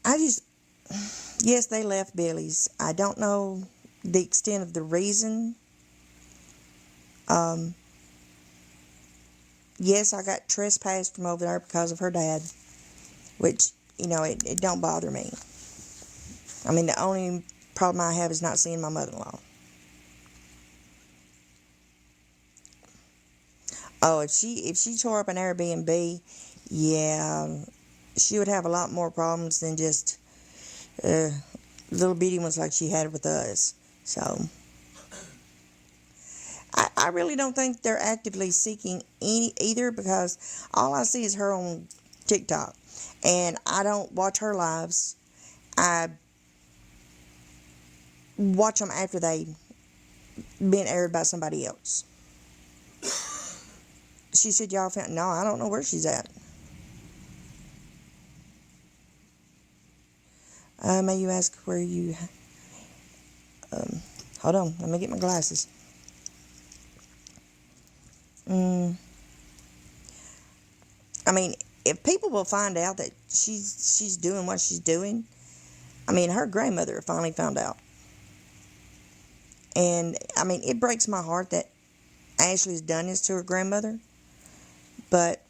I just, yes, they left Billy's. I don't know the extent of the reason. Um, yes, I got trespassed from over there because of her dad, which, it don't bother me. I mean, the only problem I have is not seeing my mother-in-law. Oh, if she tore up an Airbnb, yeah, she would have a lot more problems than just uh, little bitty ones like she had with us. So I really don't think they're actively seeking any either, because all I see is her on TikTok, and I don't watch her lives. I watch them after they been aired by somebody else. She said, y'all found, no, I don't know where she's at. May you ask where you, um, hold on, let me get my glasses. I mean, if people will find out that she's doing what she's doing, I mean, her grandmother finally found out. And, I mean, it breaks my heart that Ashley's done this to her grandmother, but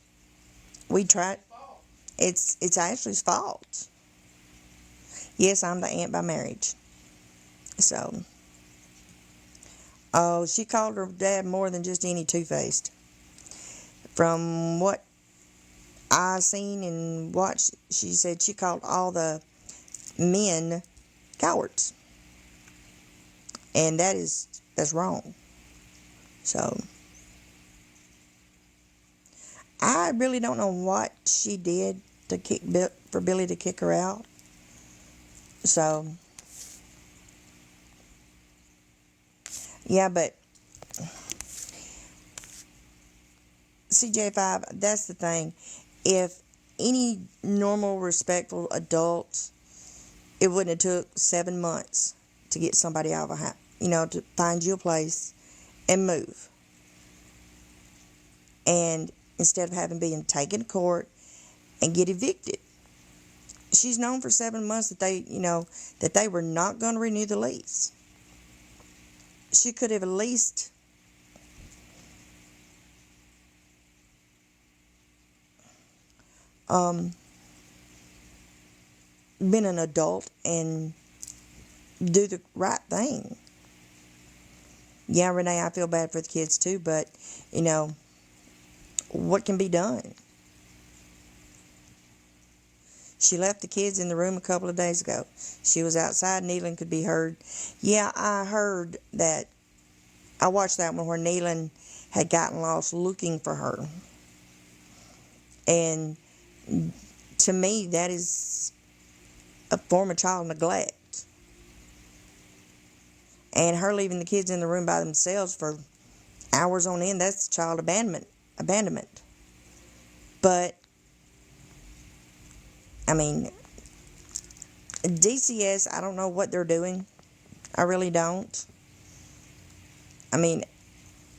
we tried. It's Ashley's fault. Yes, I'm the aunt by marriage. So, oh, she called her dad more than just any two-faced. From what I seen and watched, she said she called all the men cowards, and that's wrong. So, I really don't know what she did for Billy to kick her out. So, yeah, but CJ5, that's the thing. If any normal, respectful adult, it wouldn't have took 7 months to get somebody out of a house, to find you a place and move. And instead of having been taken to court and get evicted. She's known for 7 months that they were not going to renew the lease. She could have at least been an adult and do the right thing. Yeah, Renee, I feel bad for the kids too, but, what can be done? She left the kids in the room a couple of days ago. She was outside. Neelan could be heard. Yeah, I heard that. I watched that one where Neelan had gotten lost looking for her. And to me, that is a form of child neglect. And her leaving the kids in the room by themselves for hours on end, that's child abandonment. But, I mean, DCS, I don't know what they're doing. I really don't. I mean,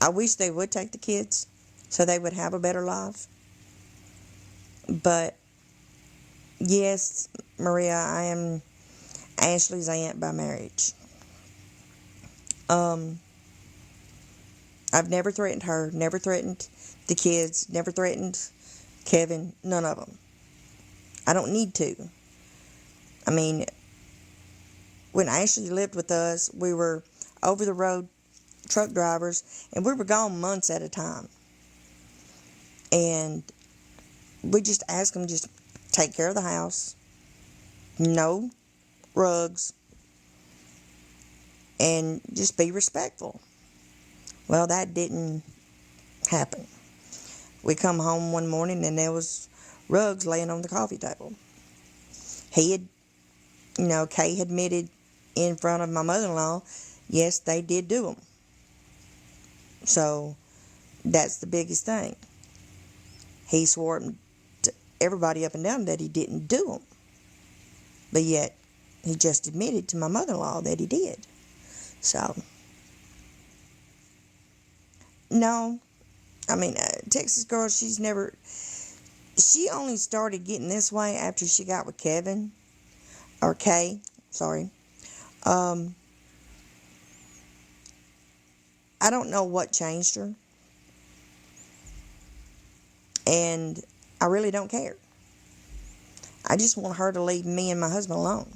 I wish they would take the kids so they would have a better life. But, yes, Maria, I am Ashley's aunt by marriage. I've never threatened her, never threatened the kids, never threatened Kevin, none of them. I don't need to. I mean, when Ashley lived with us, we were over the road truck drivers, and we were gone months at a time. And we just asked them just take care of the house, no rugs, and just be respectful. Well, that didn't happen. We come home one morning and there was rugs laying on the coffee table. He had, Kay had admitted in front of my mother-in-law, yes, they did do them. So, that's the biggest thing. He swore to everybody up and down that he didn't do them. But yet, he just admitted to my mother-in-law that he did. So, no. I mean, Texas girl, she only started getting this way after she got with Kevin. or Kay, sorry. Um, I don't know what changed her, and I really don't care. I just want her to leave me and my husband alone,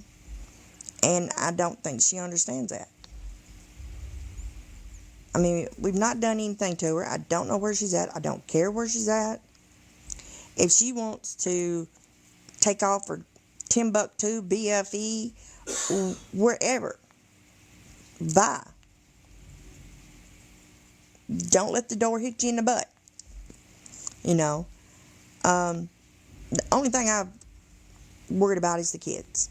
and I don't think she understands that. I mean, we've not done anything to her. I don't know where she's at. I don't care where she's at. If she wants to take off for Timbuktu, BFE, wherever, bye. Don't let the door hit you in the butt. You know, the only thing I'm worried about is the kids.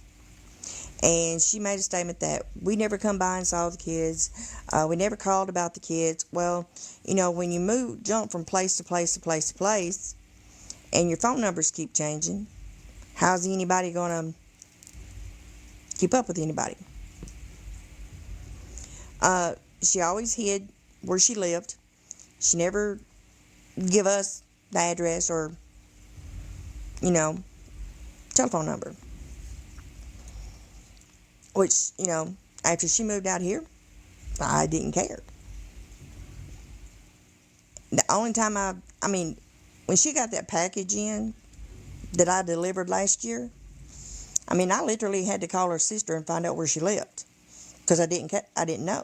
And she made a statement that we never come by and saw the kids. We never called about the kids. Well, you know, when you jump from place to place to place to place, and your phone numbers keep changing, how's anybody going to keep up with anybody? She always hid where she lived. She never give us the address or, you know, telephone number. Which, you know, after she moved out here, I didn't care. The only time I mean, when she got that package in that I delivered last year, I mean, I literally had to call her sister and find out where she lived because I didn't know.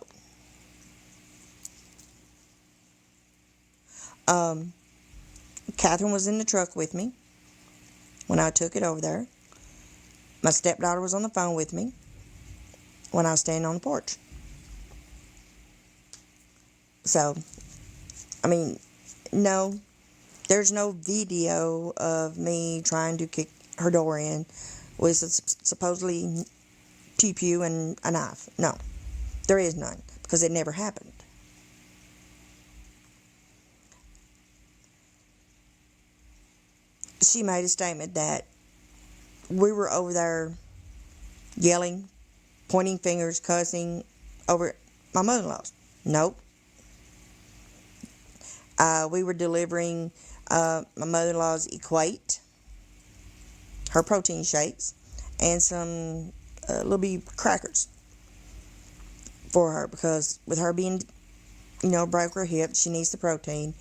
Catherine was in the truck with me when I took it over there. My stepdaughter was on the phone with me when I was standing on the porch. So, I mean, no, there's no video of me trying to kick her door in with supposedly pew and a knife. No, there is none because it never happened. She made a statement that we were over there yelling, pointing fingers, cussing over my mother-in-law's. Nope. We were delivering my mother-in-law's Equate, her protein shakes, and some little bitty crackers for her because with her being, you know, broke her hip, she needs the protein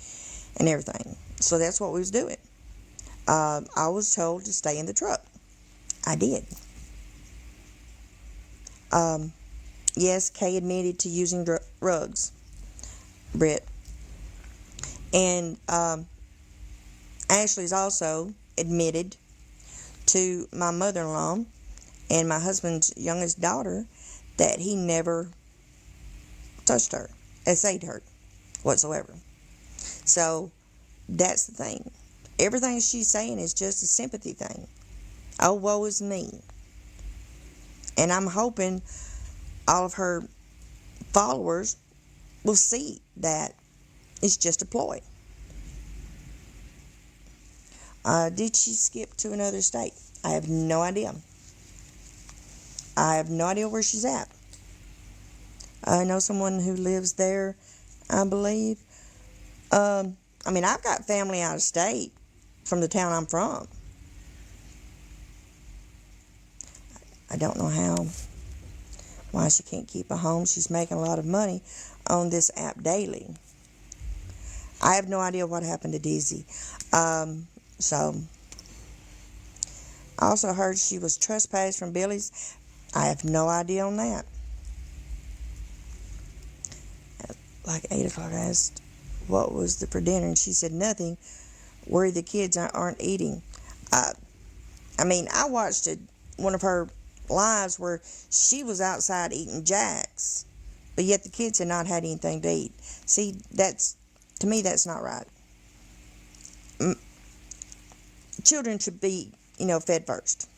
and everything. So that's what we was doing. I was told to stay in the truck. I did. Yes, Kay admitted to using drugs, Britt. And Ashley's also admitted to my mother-in-law and my husband's youngest daughter that he never touched her, essayed her whatsoever. So that's the thing. Everything she's saying is just a sympathy thing. Oh, woe is me. And I'm hoping all of her followers will see that it's just a ploy. Did she skip to another state? I have no idea. I have no idea where she's at. I know someone who lives there, I believe. I mean, I've got family out of state from the town I'm from. I don't know why she can't keep a home. She's making a lot of money on this app daily. I have no idea what happened to Dizzy. So, I also heard she was trespassed from Billy's. I have no idea on that. At like 8 o'clock, I asked what was for dinner, and she said nothing. Worried the kids aren't eating. I mean, I watched one of her lives where she was outside eating Jacks, but yet the kids had not had anything to eat. See, to me, that's not right. Children should be, fed first.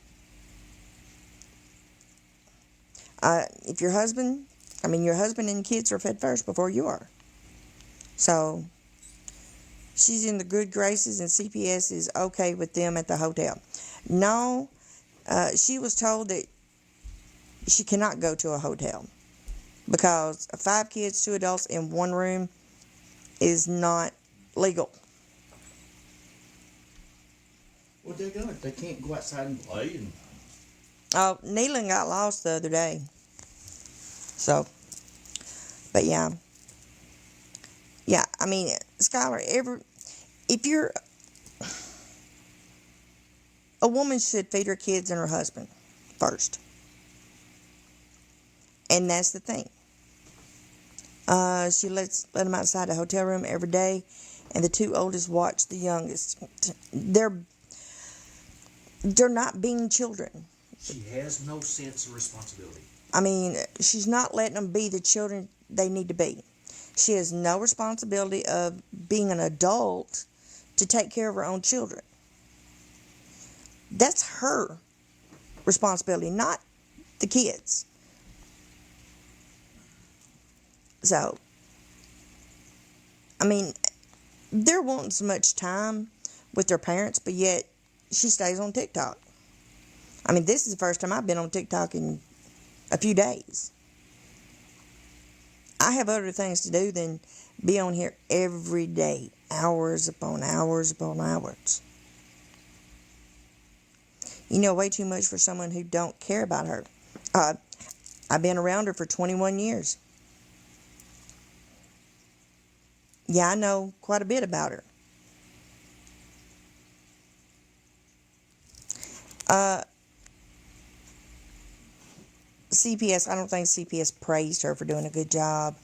If your husband and kids are fed first before you are. So, she's in the good graces and CPS is okay with them at the hotel. No, she was told that she cannot go to a hotel because 5 kids, 2 adults in one room is not legal. What they doing? They can't go outside and play. Oh, Neelan got lost the other day. So, but yeah. Yeah, I mean, Skylar, if you're a woman should feed her kids and her husband first. And that's the thing. She let them outside the hotel room every day, and the two oldest watch the youngest. They're not being children. She has no sense of responsibility. I mean, she's not letting them be the children they need to be. She has no responsibility of being an adult to take care of her own children. That's her responsibility, not the kids. So, I mean, they're wanting so much time with their parents, but yet she stays on TikTok. I mean, this is the first time I've been on TikTok in a few days. I have other things to do than be on here every day, hours upon hours upon hours. You know, way too much for someone who don't care about her. I've been around her for 21 years. Yeah, I know quite a bit about her. CPS, I don't think CPS praised her for doing a good job.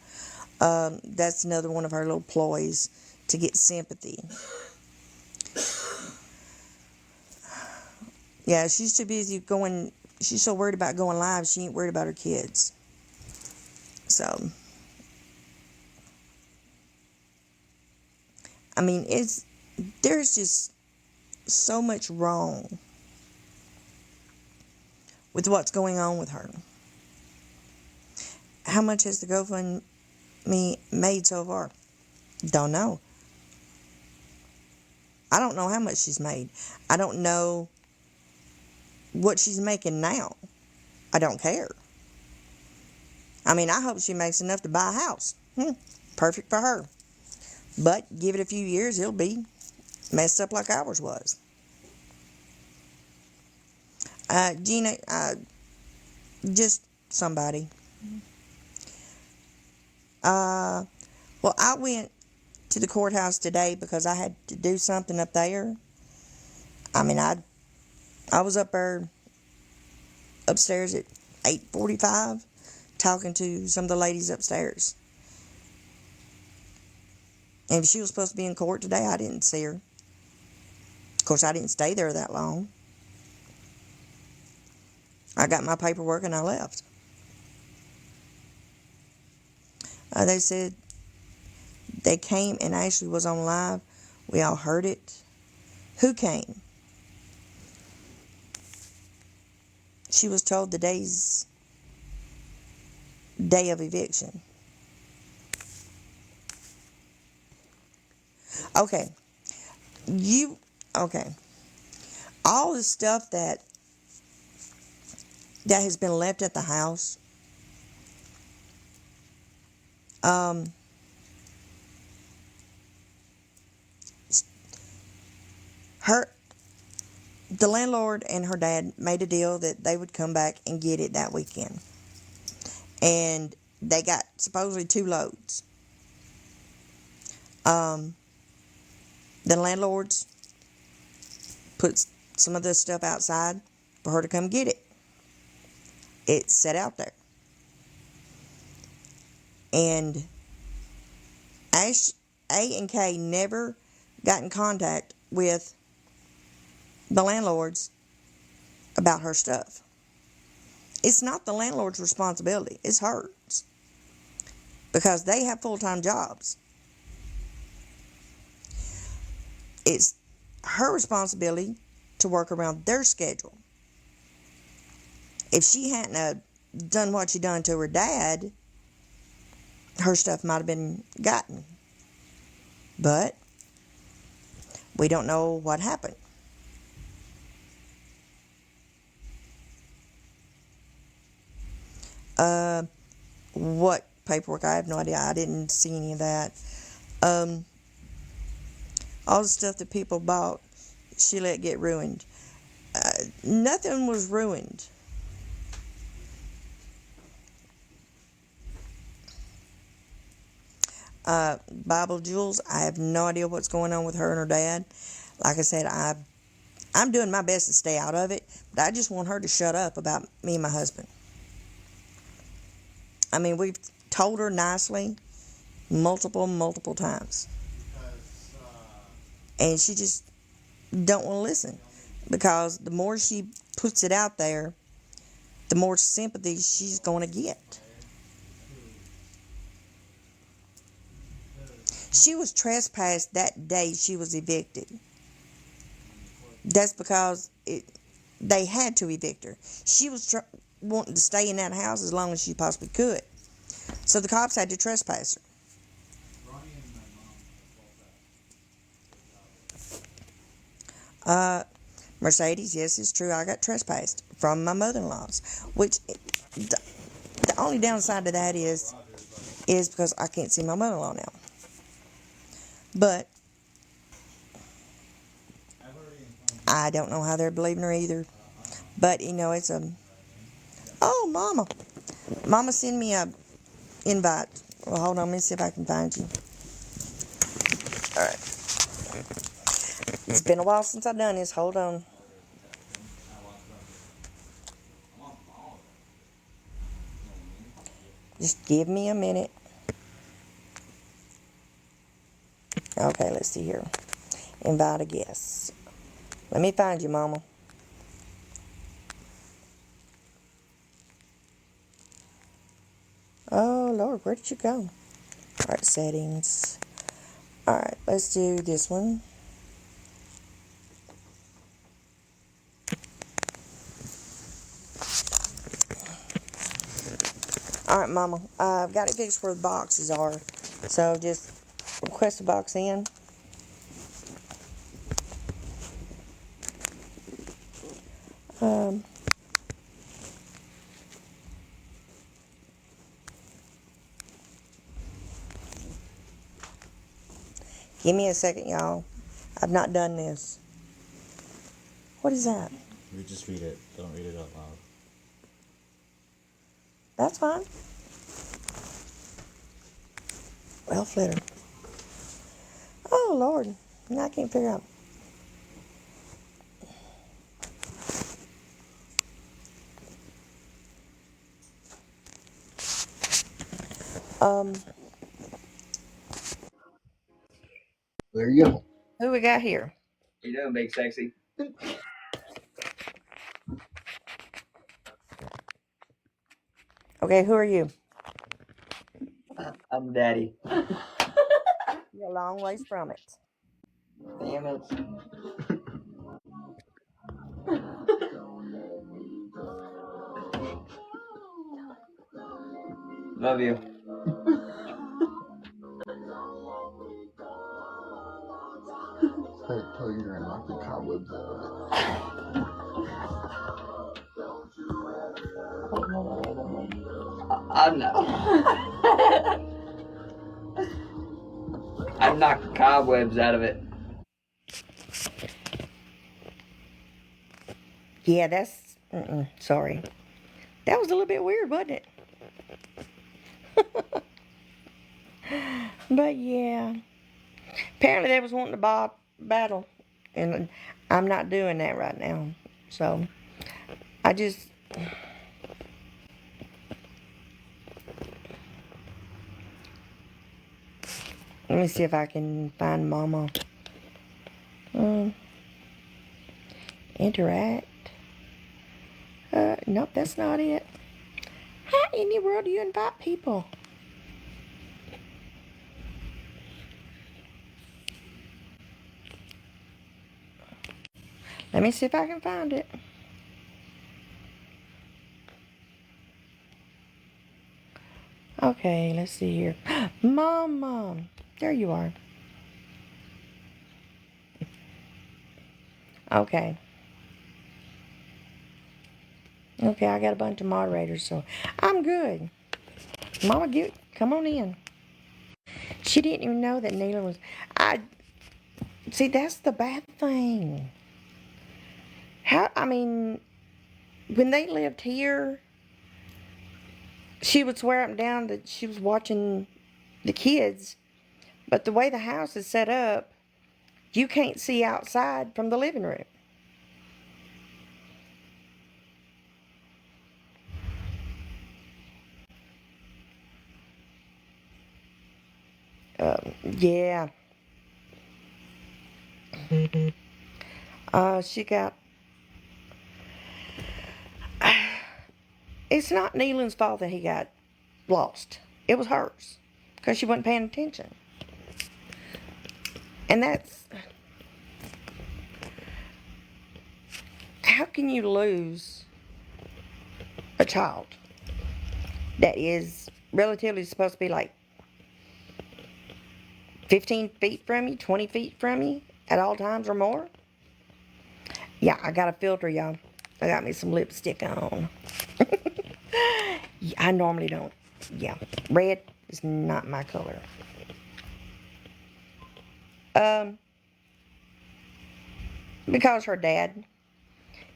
That's another one of her little ploys to get sympathy. Yeah, she's too busy she's so worried about going live, she ain't worried about her kids. So, I mean, there's just so much wrong with what's going on with her. How much has the GoFundMe made so far? Don't know. I don't know how much she's made. I don't know what she's making now. I don't care. I mean, I hope she makes enough to buy a house. Perfect for her. But give it a few years, it'll be messed up like ours was. Gina, just somebody. Well, I went to the courthouse today because I had to do something up there. I mean, I was up there upstairs at 8:45 talking to some of the ladies upstairs. And if she was supposed to be in court today, I didn't see her. Of course, I didn't stay there that long. I got my paperwork and I left. They said they came and Ashley was on live. We all heard it. Who came? She was told the day of eviction. Okay. Okay. All the stuff that has been left at the house, the landlord and her dad made a deal that they would come back and get it that weekend. And they got supposedly 2 loads. The landlords put some of this stuff outside for her to come get it. It's set out there. And A and K never got in contact with the landlords about her stuff. It's not the landlord's responsibility. It's hers. Because they have full-time jobs. It's her responsibility to work around their schedule. If she hadn't done what she done to her dad, her stuff might have been gotten. But we don't know what happened. What paperwork? I have no idea. I didn't see any of that. All the stuff that people bought, she let get ruined. Nothing was ruined. Bible Jules, I have no idea what's going on with her and her dad. Like I said, I'm doing my best to stay out of it, but I just want her to shut up about me and my husband. I mean, we've told her nicely multiple times, and she just don't want to listen, because the more she puts it out there, the more sympathy she's going to get. She was trespassed that day she was evicted. That's because they had to evict her. She was wanting to stay in that house as long as she possibly could. So the cops had to trespass her. Mercedes, yes, it's true. I got trespassed from my mother-in-law's, which the only downside to that is because I can't see my mother-in-law now. But I don't know how they're believing her either. But, it's a... Oh, Mama. Mama send me a invite. Well, hold on. Let me see if I can find you. All right. It's been a while since I've done this. Hold on. Just give me a minute. Okay, let's see here. Invite a guest. Let me find you, Mama. Oh, Lord, where did you go? All right, settings. All right, let's do this one. All right, Mama. I've got it fixed where the boxes are. So just request a box in. Give me a second, y'all. I've not done this. What is that? You just read it. Don't read it out loud. That's fine. Well, flitter. Oh, Lord. I can't figure out. There you go. Who we got here? You doing, big sexy? Okay, who are you? I'm daddy. You're a long ways from it. Damn it. Love you. Tell you you're gonna knock the cobwebs out of it. I'm not. I'm knocking cobwebs out of it. Yeah, that's... sorry. That was a little bit weird, wasn't it? But, yeah. Apparently they was wanting to battle. And I'm not doing that right now. So, I just... Let me see if I can find Mama. Interact. Nope, that's not it. How in the world do you invite people? Let me see if I can find it. Okay, let's see here. Mama, there you are. Okay. Okay, I got a bunch of moderators, so I'm good. Mama, come on in. She didn't even know that Neela was... See, that's the bad thing. When they lived here, she would swear up and down that she was watching the kids But the way the house is set up, you can't see outside from the living room. Yeah. She got. It's not Neelan's fault that he got lost. It was hers. Because she wasn't paying attention. And that's. How can you lose a child that is relatively supposed to be like 15 feet from you, 20 feet from you at all times or more? Yeah, I got a filter, y'all. I got me some lipstick on. I normally don't. Yeah, red is not my color. Because her dad,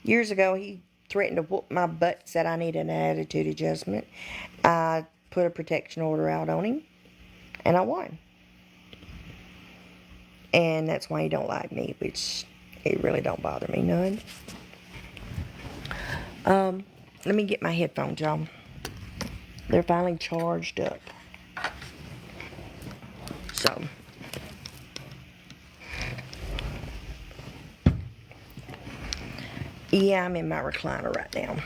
years ago, he threatened to whoop my butt, said I needed an attitude adjustment. I put a protection order out on him, and I won. And that's why he don't like me, which it really don't bother me none. Let me get my headphones, y'all. They're finally charged up. So, yeah, I'm in my recliner right now.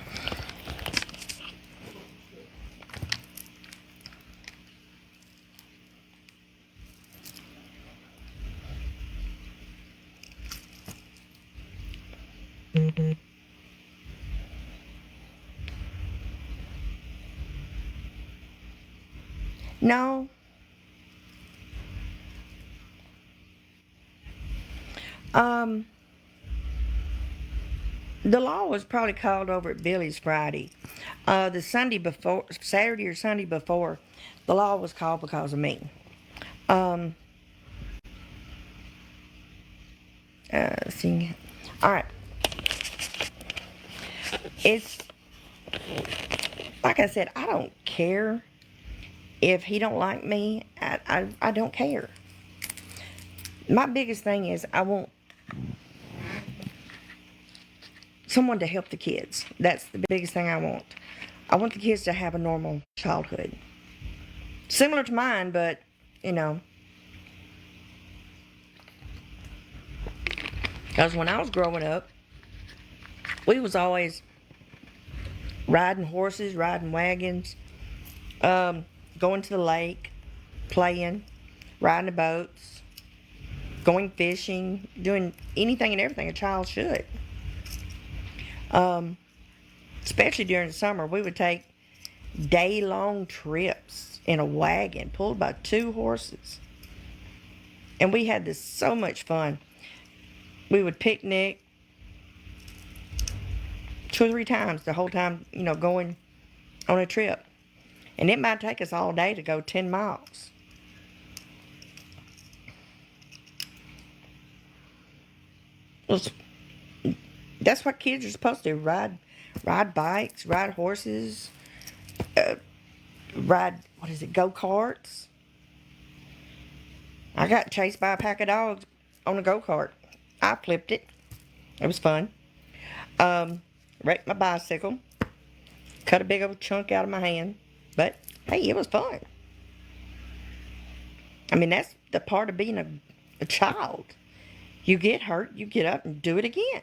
No. The law was probably called over at Billy's Friday. The Sunday before, Saturday or Sunday before, the law was called because of me. See, all right. It's like I said, I don't care if he don't like me. I don't care. My biggest thing is I want someone to help the kids. That's the biggest thing I want. I want the kids to have a normal childhood. Similar to mine, but, you know. Because when I was growing up, we was always riding horses, riding wagons, going to the lake, playing, riding the boats, going fishing, doing anything and everything a child should. Especially during the summer, we would take day-long trips in a wagon pulled by 2 horses. And we had this so much fun. We would picnic 2 or 3 times the whole time, you know, going on a trip. And it might take us all day to go 10 miles. That's what kids are supposed to do. Ride bikes, ride horses, ride, go-karts. I got chased by a pack of dogs on a go-kart. I flipped it. It was fun. Wrecked my bicycle. Cut a big old chunk out of my hand. But, hey, it was fun. I mean, that's the part of being a child. You get hurt, you get up and do it again.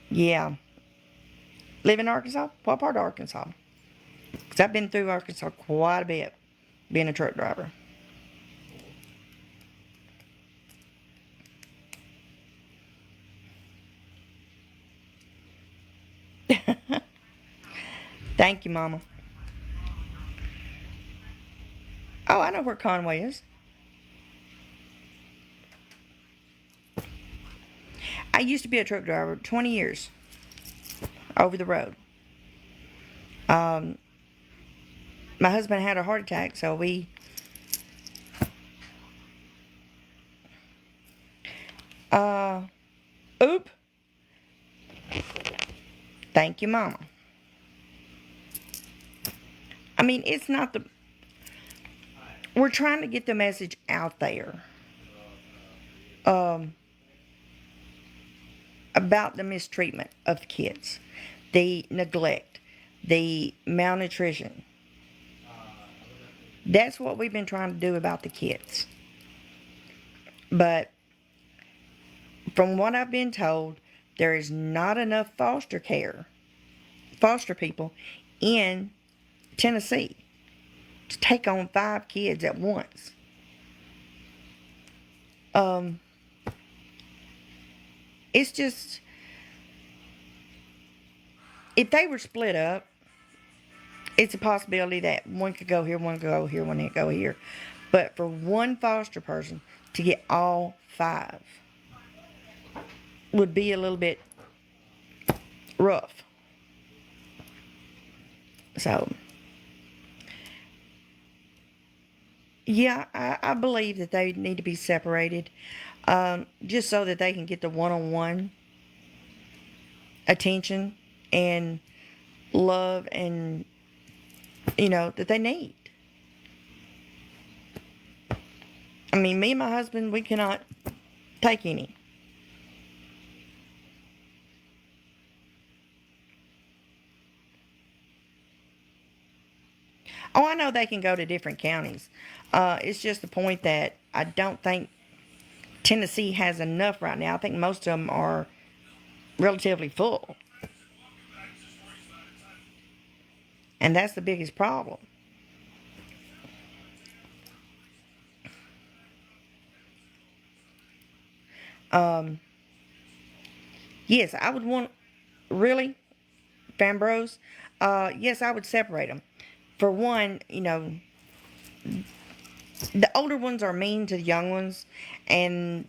Yeah. Live in Arkansas? What part of Arkansas? Because I've been through Arkansas quite a bit, being a truck driver. Thank you, Mama. Oh, I know where Conway is. I used to be a truck driver 20 years over the road. My husband had a heart attack, so we oop. Thank you, Mama. I mean, it's not the. We're trying to get the message out there. About the mistreatment of kids, the neglect, the malnutrition. That's what we've been trying to do about the kids. But from what I've been told, there is not enough foster people in Tennessee to take on 5 kids at once. It's just, if they were split up, it's a possibility that one could go here, one could go here, one could go here. But for one foster person to get all 5 would be a little bit rough. So, yeah, I believe that they need to be separated, just so that they can get the one-on-one attention and love and, that they need. I mean, me and my husband, we cannot take any. Oh, I know they can go to different counties. It's just the point that I don't think Tennessee has enough right now. I think most of them are relatively full. And that's the biggest problem. Yes, I would want, really, Fambros, yes, I would separate them. For one, the older ones are mean to the young ones, and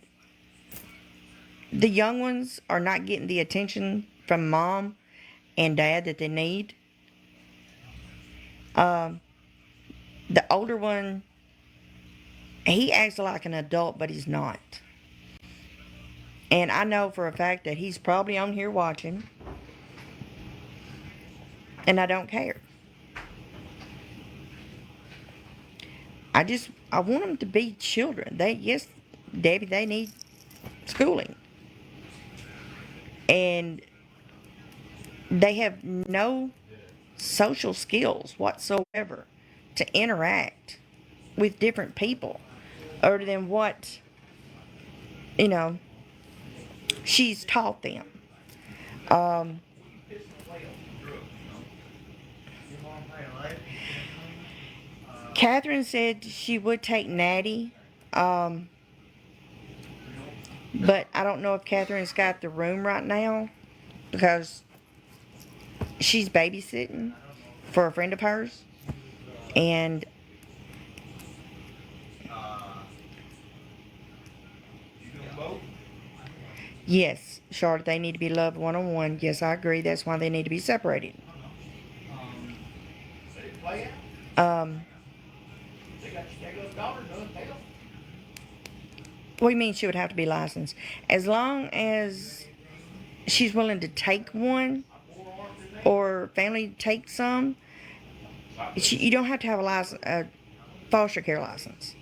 the young ones are not getting the attention from mom and dad that they need. The older one, he acts like an adult, but he's not. And I know for a fact that he's probably on here watching, and I don't care. I want them to be children. Yes, Debbie, they need schooling. And they have no social skills whatsoever to interact with different people other than what, she's taught them. Catherine said she would take Natty, but I don't know if Catherine's got the room right now because she's babysitting for a friend of hers. And yes, Charlotte, they need to be loved one-on-one. Yes, I agree. That's why they need to be separated. What do you mean she would have to be licensed? As long as she's willing to take one or family take some, you don't have to have a foster care license.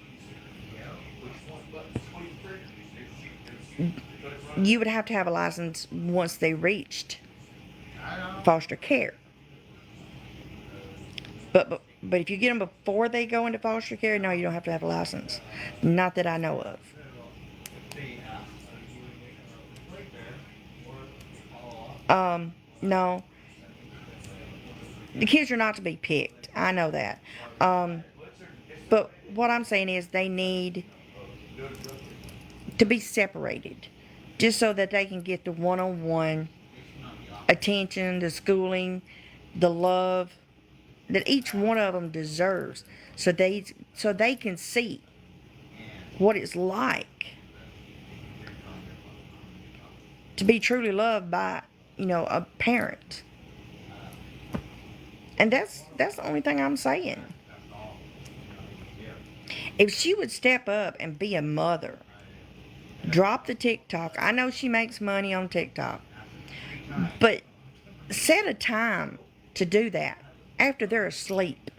You would have to have a license once they reached foster care. But if you get them before they go into foster care, no, you don't have to have a license. Not that I know of. No. The kids are not to be picked. I know that. But what I'm saying is they need to be separated just so that they can get the one-on-one attention, the schooling, the love that each one of them deserves, so they can see what it's like to be truly loved by, a parent. And that's the only thing I'm saying. If she would step up and be a mother, drop the TikTok. I know she makes money on TikTok, but set a time to do that after they're asleep.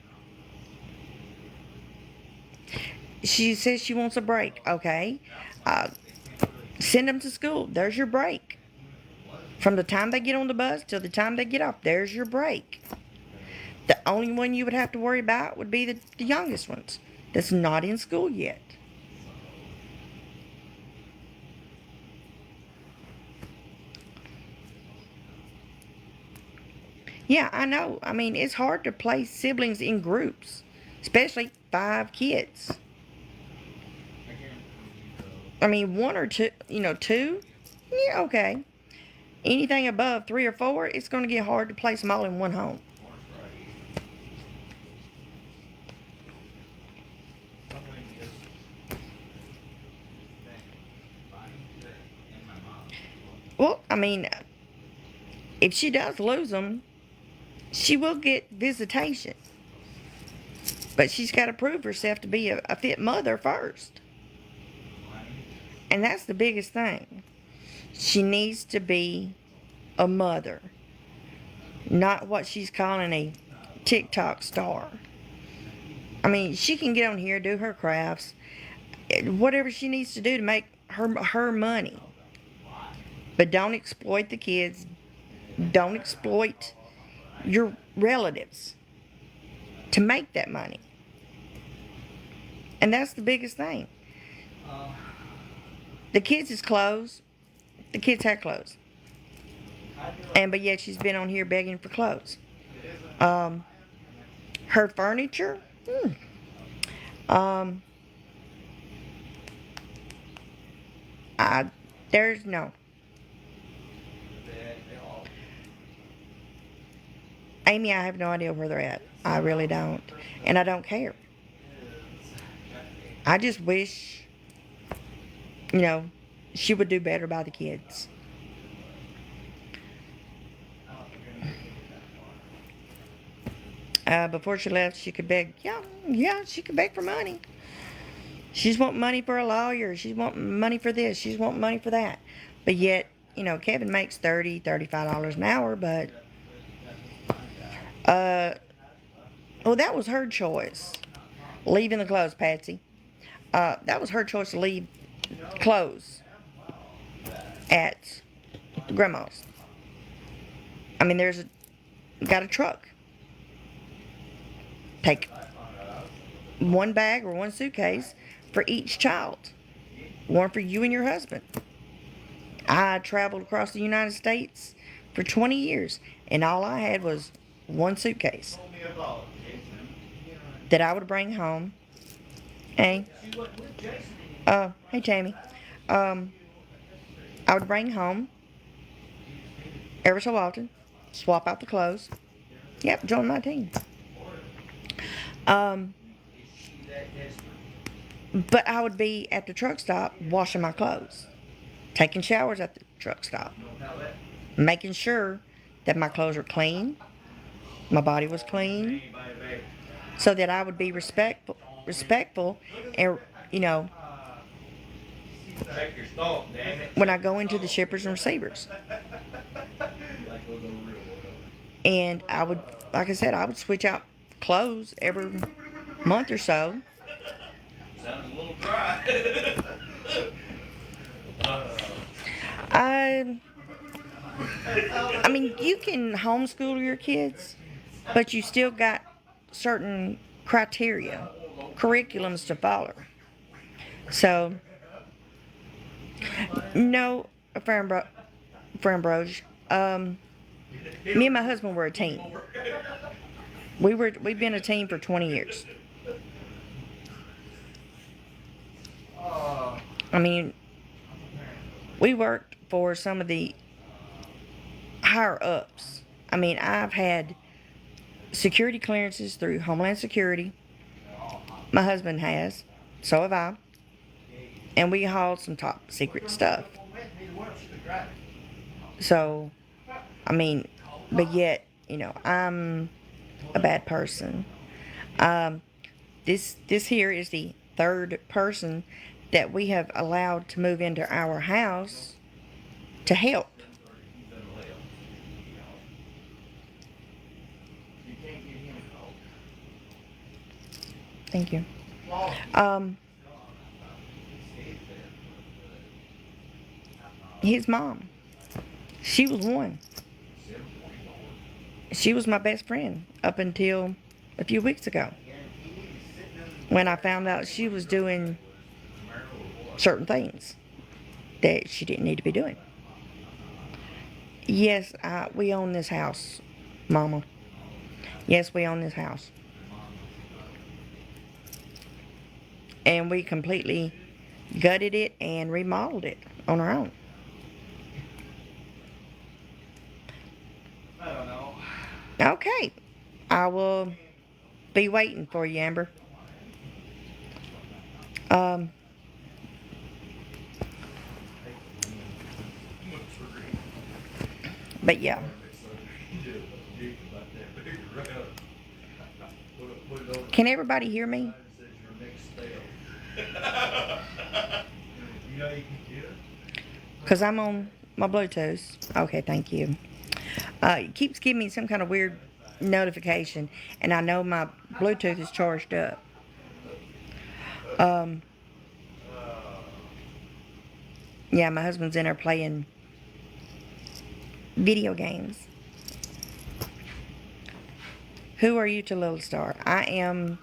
She says she wants a break. Okay. Uh, Send them to school. There's your break. From the time they get on the bus till the time they get off, there's your break. The only one you would have to worry about would be the youngest ones that's not in school yet. Yeah, I know. I mean, it's hard to place siblings in groups, especially 5 kids. I mean, 1 or 2, 2, yeah, okay. Anything above 3 or 4, it's going to get hard to place them all in one home. Well, I mean, if she does lose them, she will get visitation. But she's got to prove herself to be a fit mother first. And that's the biggest thing. She needs to be a mother, not what she's calling a TikTok star. I mean, she can get on here, do her crafts, whatever she needs to do to make her money. But don't exploit the kids. Don't exploit your relatives to make that money. And that's the biggest thing. The kids is clothes. The kids have clothes. But yet she's been on here begging for clothes. Her furniture. There's no. Amy, I have no idea where they're at. I really don't. And I don't care. I just wish, she would do better by the kids. Before she left, she could beg. Yeah, she could beg for money. She's wanting money for a lawyer. She's wanting money for this. She's wanting money for that. But yet, Kevin makes $30, $35 an hour, but well, that was her choice. Leaving the clothes, Patsy. That was her choice to leave clothes at grandma's. I mean, got a truck. Take one bag or one suitcase for each child. One for you and your husband. I traveled across the United States for 20 years, and all I had was one suitcase that I would bring home. Hey, hey Tammy. I would bring home every so often, swap out the clothes. Yep, join my team. But I would be at the truck stop washing my clothes, taking showers at the truck stop, making sure that my clothes were clean, my body was clean, so that I would be respectful, and when I go into the shippers and receivers. And I would, like I said, I would switch out clothes every month or so. Sounds a little dry. I mean, you can homeschool your kids, but you still got certain criteria, curriculums to follow. So, no, Frambrose, me and my husband were a team. We've been a team for 20 years. I mean, we worked for some of the higher ups. I mean, I've had security clearances through Homeland Security. My husband has. So have I. And we hauled some top secret stuff. So, I mean, but yet, I'm a bad person. This here is the 3rd person that we have allowed to move into our house to help. Thank you. His mom. She was one. She was my best friend up until a few weeks ago, when I found out she was doing certain things that she didn't need to be doing. Yes, we own this house, Mama. Yes, we own this house. And we completely gutted it and remodeled it on our own. I don't know. Okay. I will be waiting for you, Amber. Um, but yeah. Can everybody hear me? Because I'm on my Bluetooth. Okay, thank you. It keeps giving me some kind of weird notification, and I know my Bluetooth is charged up. Yeah, my husband's in there playing video games. Who are you to Little Star? I am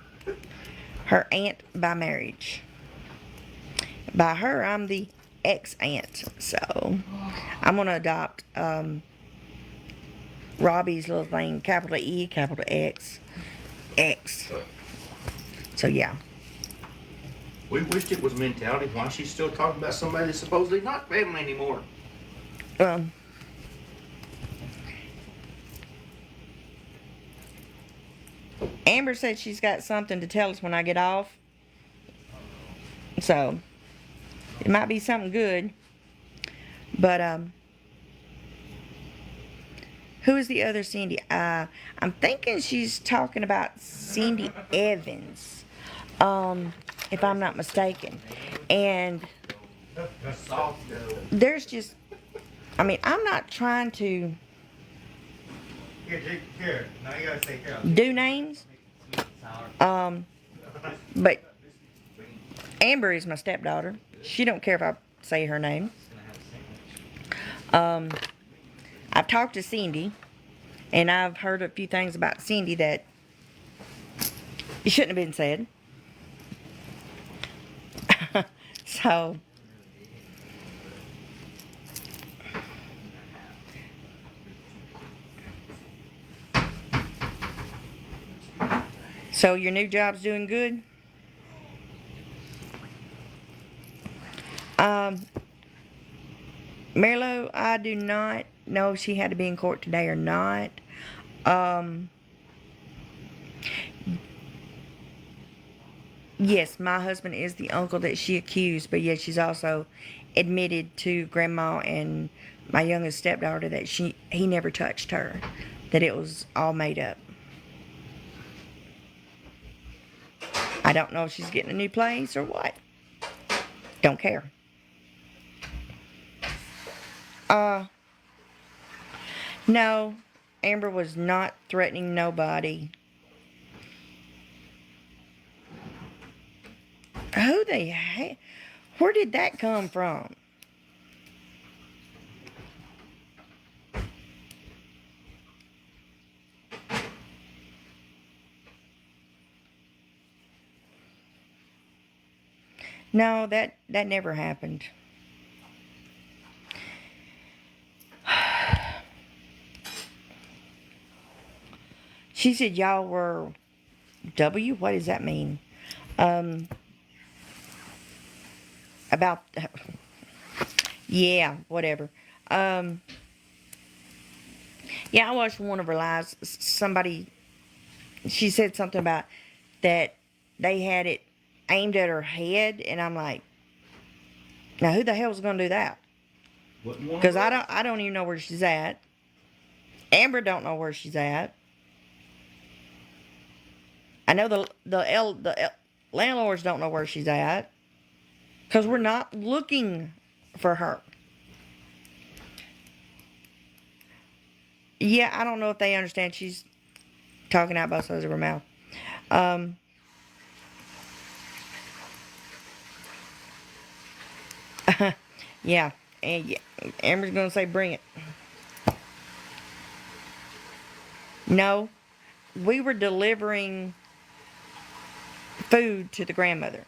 her aunt by marriage. By her, I'm the ex-aunt. So I'm going to adopt Robbie's little thing, capital E, capital X, X. So yeah. We wished it was mentality. Why she's still talking about somebody that's supposedly not family anymore? Amber said she's got something to tell us when I get off. So it might be something good. But who is the other Cindy? I'm thinking she's talking about Cindy Evans. If I'm not mistaken. And there's just, I mean, I'm not trying to do names. But Amber is my stepdaughter. She don't care if I say her name. I've talked to Cindy, and I've heard a few things about Cindy that it shouldn't have been said. So your new job's doing good? Marlo, I do not know if she had to be in court today or not. Yes, my husband is the uncle that she accused, but yet she's also admitted to Grandma and my youngest stepdaughter that he never touched her, that it was all made up. I don't know if she's getting a new place or what. Don't care. No, Amber was not threatening nobody. Who the heck? Where did that come from? No, that never happened. She said y'all were W? What does that mean? About, yeah, whatever. Yeah, I watched one of her lives. Somebody, she said something about that they had it aimed at her head, and I'm like, now who the hell's gonna do that? Because I don't even know where she's at. Amber don't know where she's at. I know the landlords don't know where she's at, because we're not looking for her. Yeah, I don't know if they understand she's talking out both sides of her mouth. Yeah, and yeah, Amber's gonna say bring it. No, we were delivering food to the grandmother,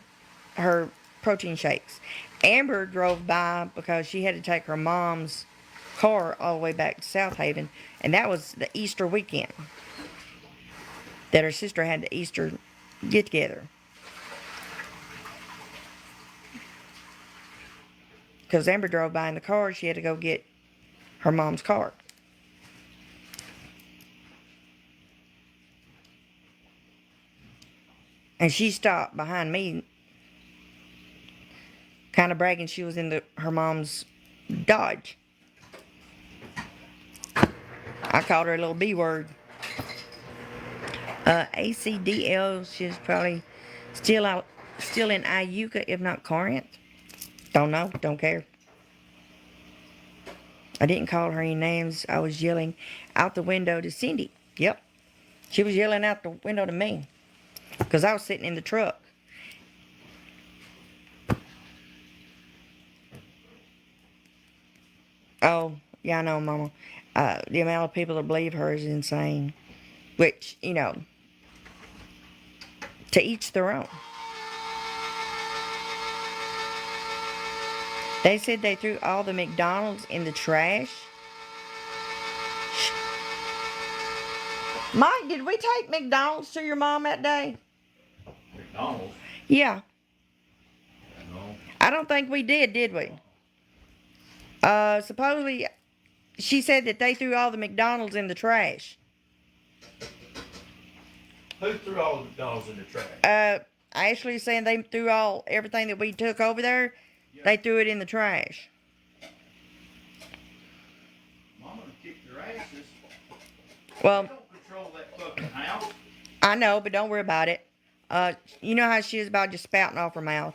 her protein shakes. Amber drove by because she had to take her mom's car all the way back to South Haven, and that was the Easter weekend that her sister had the Easter get together. Because Amber drove by in the car, she had to go get her mom's car. And she stopped behind me, kind of bragging she was in her mom's Dodge. I called her a little B word. ACDL, she's probably still in Iuka, if not Corinth. Don't know, don't care. I didn't call her any names. I was yelling out the window to Cindy. Yep. She was yelling out the window to me. Because I was sitting in the truck. Oh, yeah, I know, Mama. The amount of people that believe her is insane. Which, you know, to each their own. They said they threw all the McDonald's in the trash. Mike, did we take McDonald's to your mom that day? McDonald's? Yeah. No. I don't think we did we? Supposedly, she said that they threw all the McDonald's in the trash. Who threw all the McDonald's in the trash? Ashley's saying they threw everything that we took over there, they threw it in the trash. Mama kicked your asses. Well, They don't control that fucking house. I know, but don't worry about it. You know how she is about just spouting off her mouth.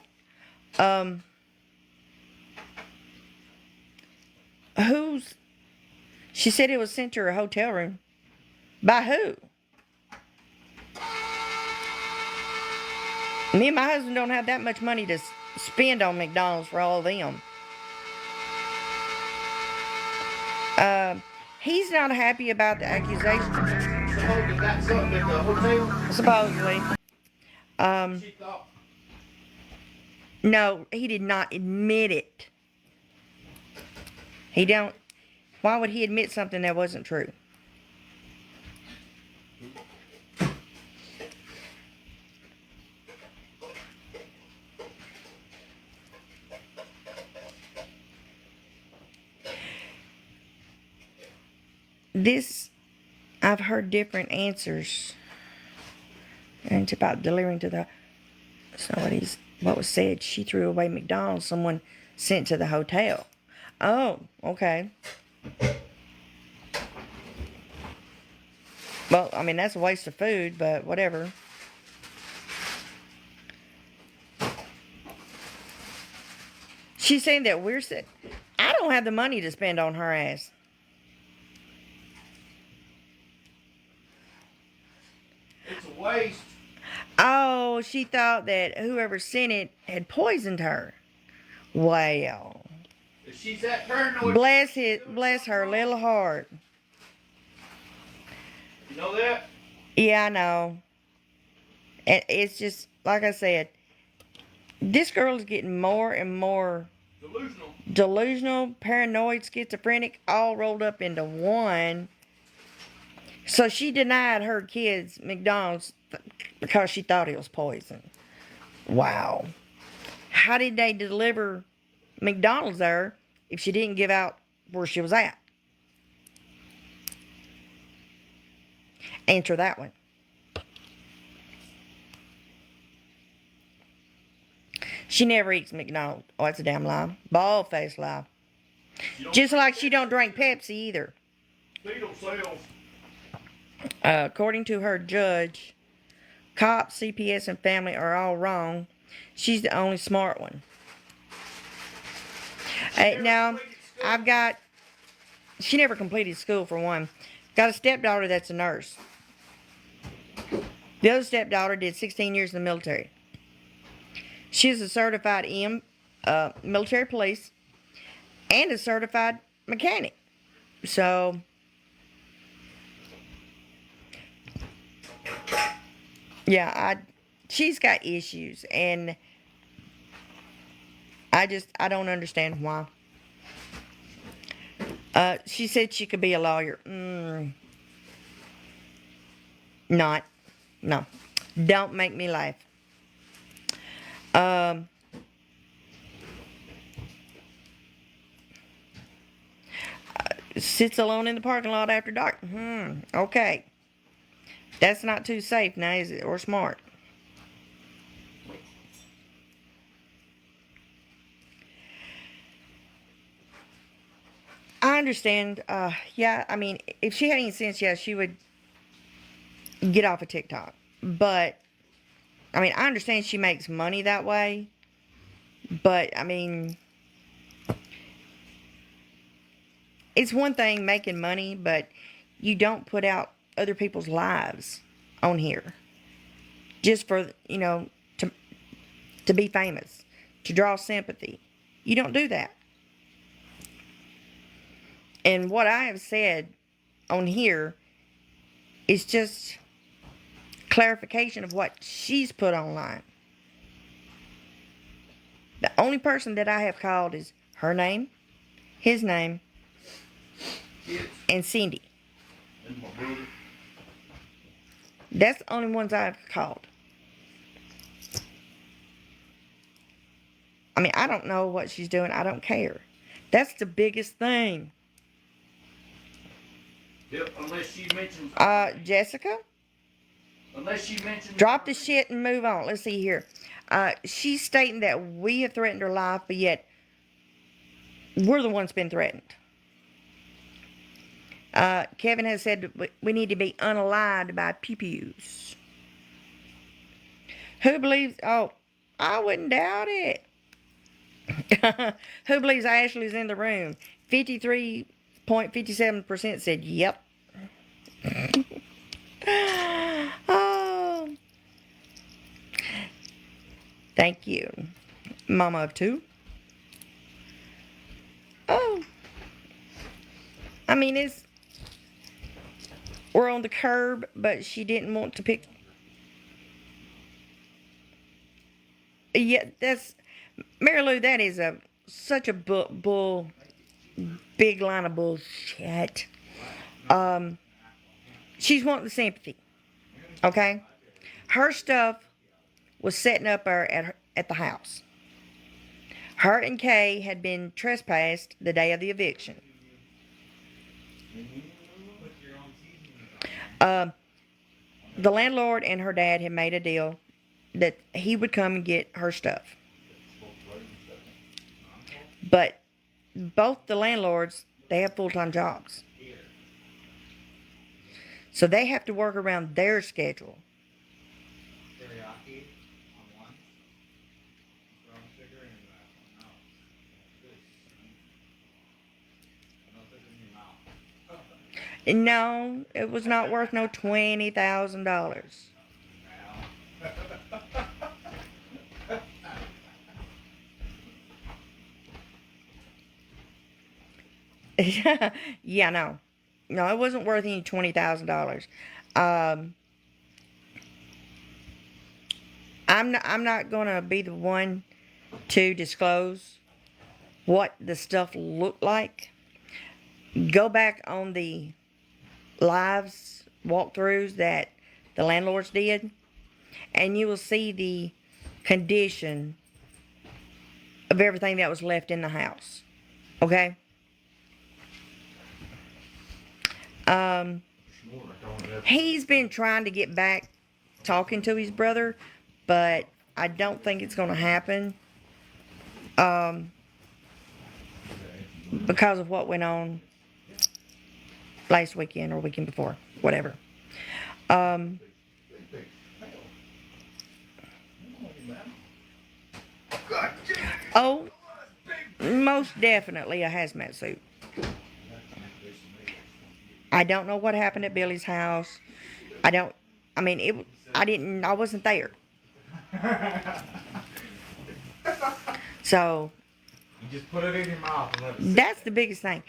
She said it was sent to her hotel room. By who? Me and my husband don't have that much money to spend on McDonald's for all of them. He's not happy about the accusation. Supposedly got something at the hotel? Supposedly. She thought. No, he did not admit it. He don't. Why would he admit something that wasn't true? I've heard different answers. And it's about delivering to what was said. She threw away McDonald's someone sent to the hotel. Oh, okay. Well, I mean, that's a waste of food, but whatever. She's saying that we're sick. I don't have the money to spend on her ass. It's a waste. Oh, she thought that whoever sent it had poisoned her. Well. If she's that paranoid. Bless her little heart. You know that? Yeah, I know. And it's just, like I said, this girl is getting more and more delusional, paranoid, schizophrenic, all rolled up into one. So she denied her kids McDonald's because she thought it was poison. Wow. How did they deliver McDonald's there if she didn't give out where she was at? Answer that one. She never eats McDonald's. Oh, that's a damn lie. Bald-faced lie. Just like she don't drink Pepsi either. Fetal cells. According to her judge, cops, CPS, and family are all wrong. She's the only smart one. Now, she never completed school for one. Got a stepdaughter that's a nurse. The other stepdaughter did 16 years in the military. She's a certified military police. and a certified mechanic. So, yeah, she's got issues, and I don't understand why. She said she could be a lawyer. Not. No. Don't make me laugh. Sits alone in the parking lot after dark. Okay. That's not too safe now, is it? Or smart. I understand. Yeah, I mean, if she had any sense, yeah, she would get off of TikTok. But, I mean, I understand she makes money that way. But, I mean, it's one thing making money, but you don't put out other people's lives on here. Just for, to be famous. To draw sympathy. You don't do that. And what I have said on here is just clarification of what she's put online. The only person that I have called is her name, his name, and Cindy. That's the only ones I've called. I mean, I don't know what she's doing. I don't care. That's the biggest thing. Yep, unless she mentions. Jessica? Unless she mentions. Drop the shit and move on. Let's see here. She's stating that we have threatened her life, but yet we're the ones been threatened. Kevin has said we need to be unalived by pew-pews. Who believes... Oh, I wouldn't doubt it. Who believes Ashley's in the room? 53.57% said yep. Oh. Thank you. Mama of two. Oh. I mean, we're on the curb, but she didn't want to pick. Yeah, that's, Mary Lou, that is such a big line of bullshit. She's wanting the sympathy. Okay? Her stuff was setting up her at the house. Her and Kay had been trespassed the day of the eviction. The landlord and her dad had made a deal that he would come and get her stuff. But both the landlords, they have full-time jobs. So they have to work around their schedule. No, it was not worth no $20,000. Yeah, no. No, it wasn't worth any $20,000. I'm not gonna be the one to disclose what the stuff looked like. Go back on the lives walkthroughs that the landlords did, and you will see the condition of everything that was left in the house. Okay? He's been trying to get back talking to his brother, but I don't think it's going to happen because of what went on last weekend or weekend before, whatever. Oh, most definitely a hazmat suit. I don't know what happened at Billy's house. I wasn't there. So, You just put it in your mouth and let it sit. That's the biggest thing.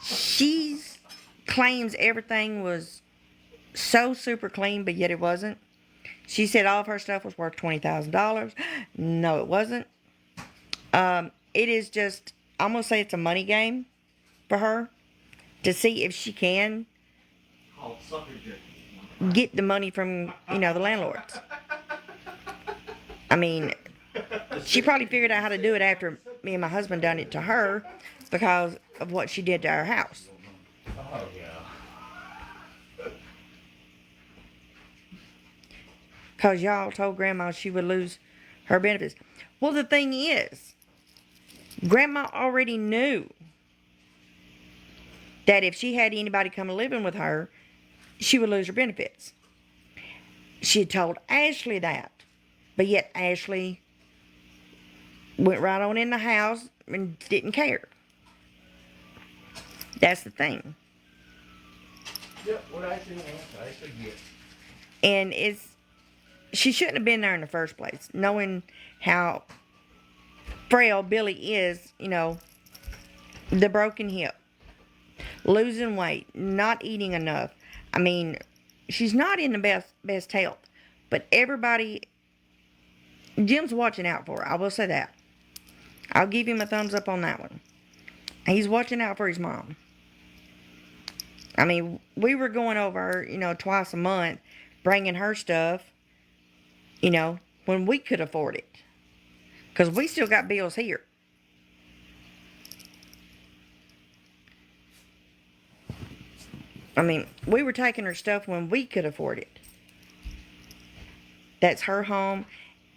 She claims everything was so super clean, but yet it wasn't. She said all of her stuff was worth $20,000. No, it wasn't. It is just, I'm going to say it's a money game for her to see if she can Called suffragette. get the money from, the landlords. I mean, she probably figured out how to do it after me and my husband done it to her because of what she did to our house. Oh, yeah. Because y'all told Grandma she would lose her benefits. Well, the thing is, Grandma already knew that if she had anybody come living with her, she would lose her benefits. She had told Ashley that. But yet Ashley went right on in the house and didn't care. That's the thing. Yep, what I actually want, I actually get. And she shouldn't have been there in the first place, knowing how frail Billy is, the broken hip, losing weight, not eating enough. I mean, she's not in the best health, but everybody, Jim's watching out for her. I will say that. I'll give him a thumbs up on that one. He's watching out for his mom. I mean, we were going over, twice a month, bringing her stuff, when we could afford it. Because we still got bills here. I mean, we were taking her stuff when we could afford it. That's her home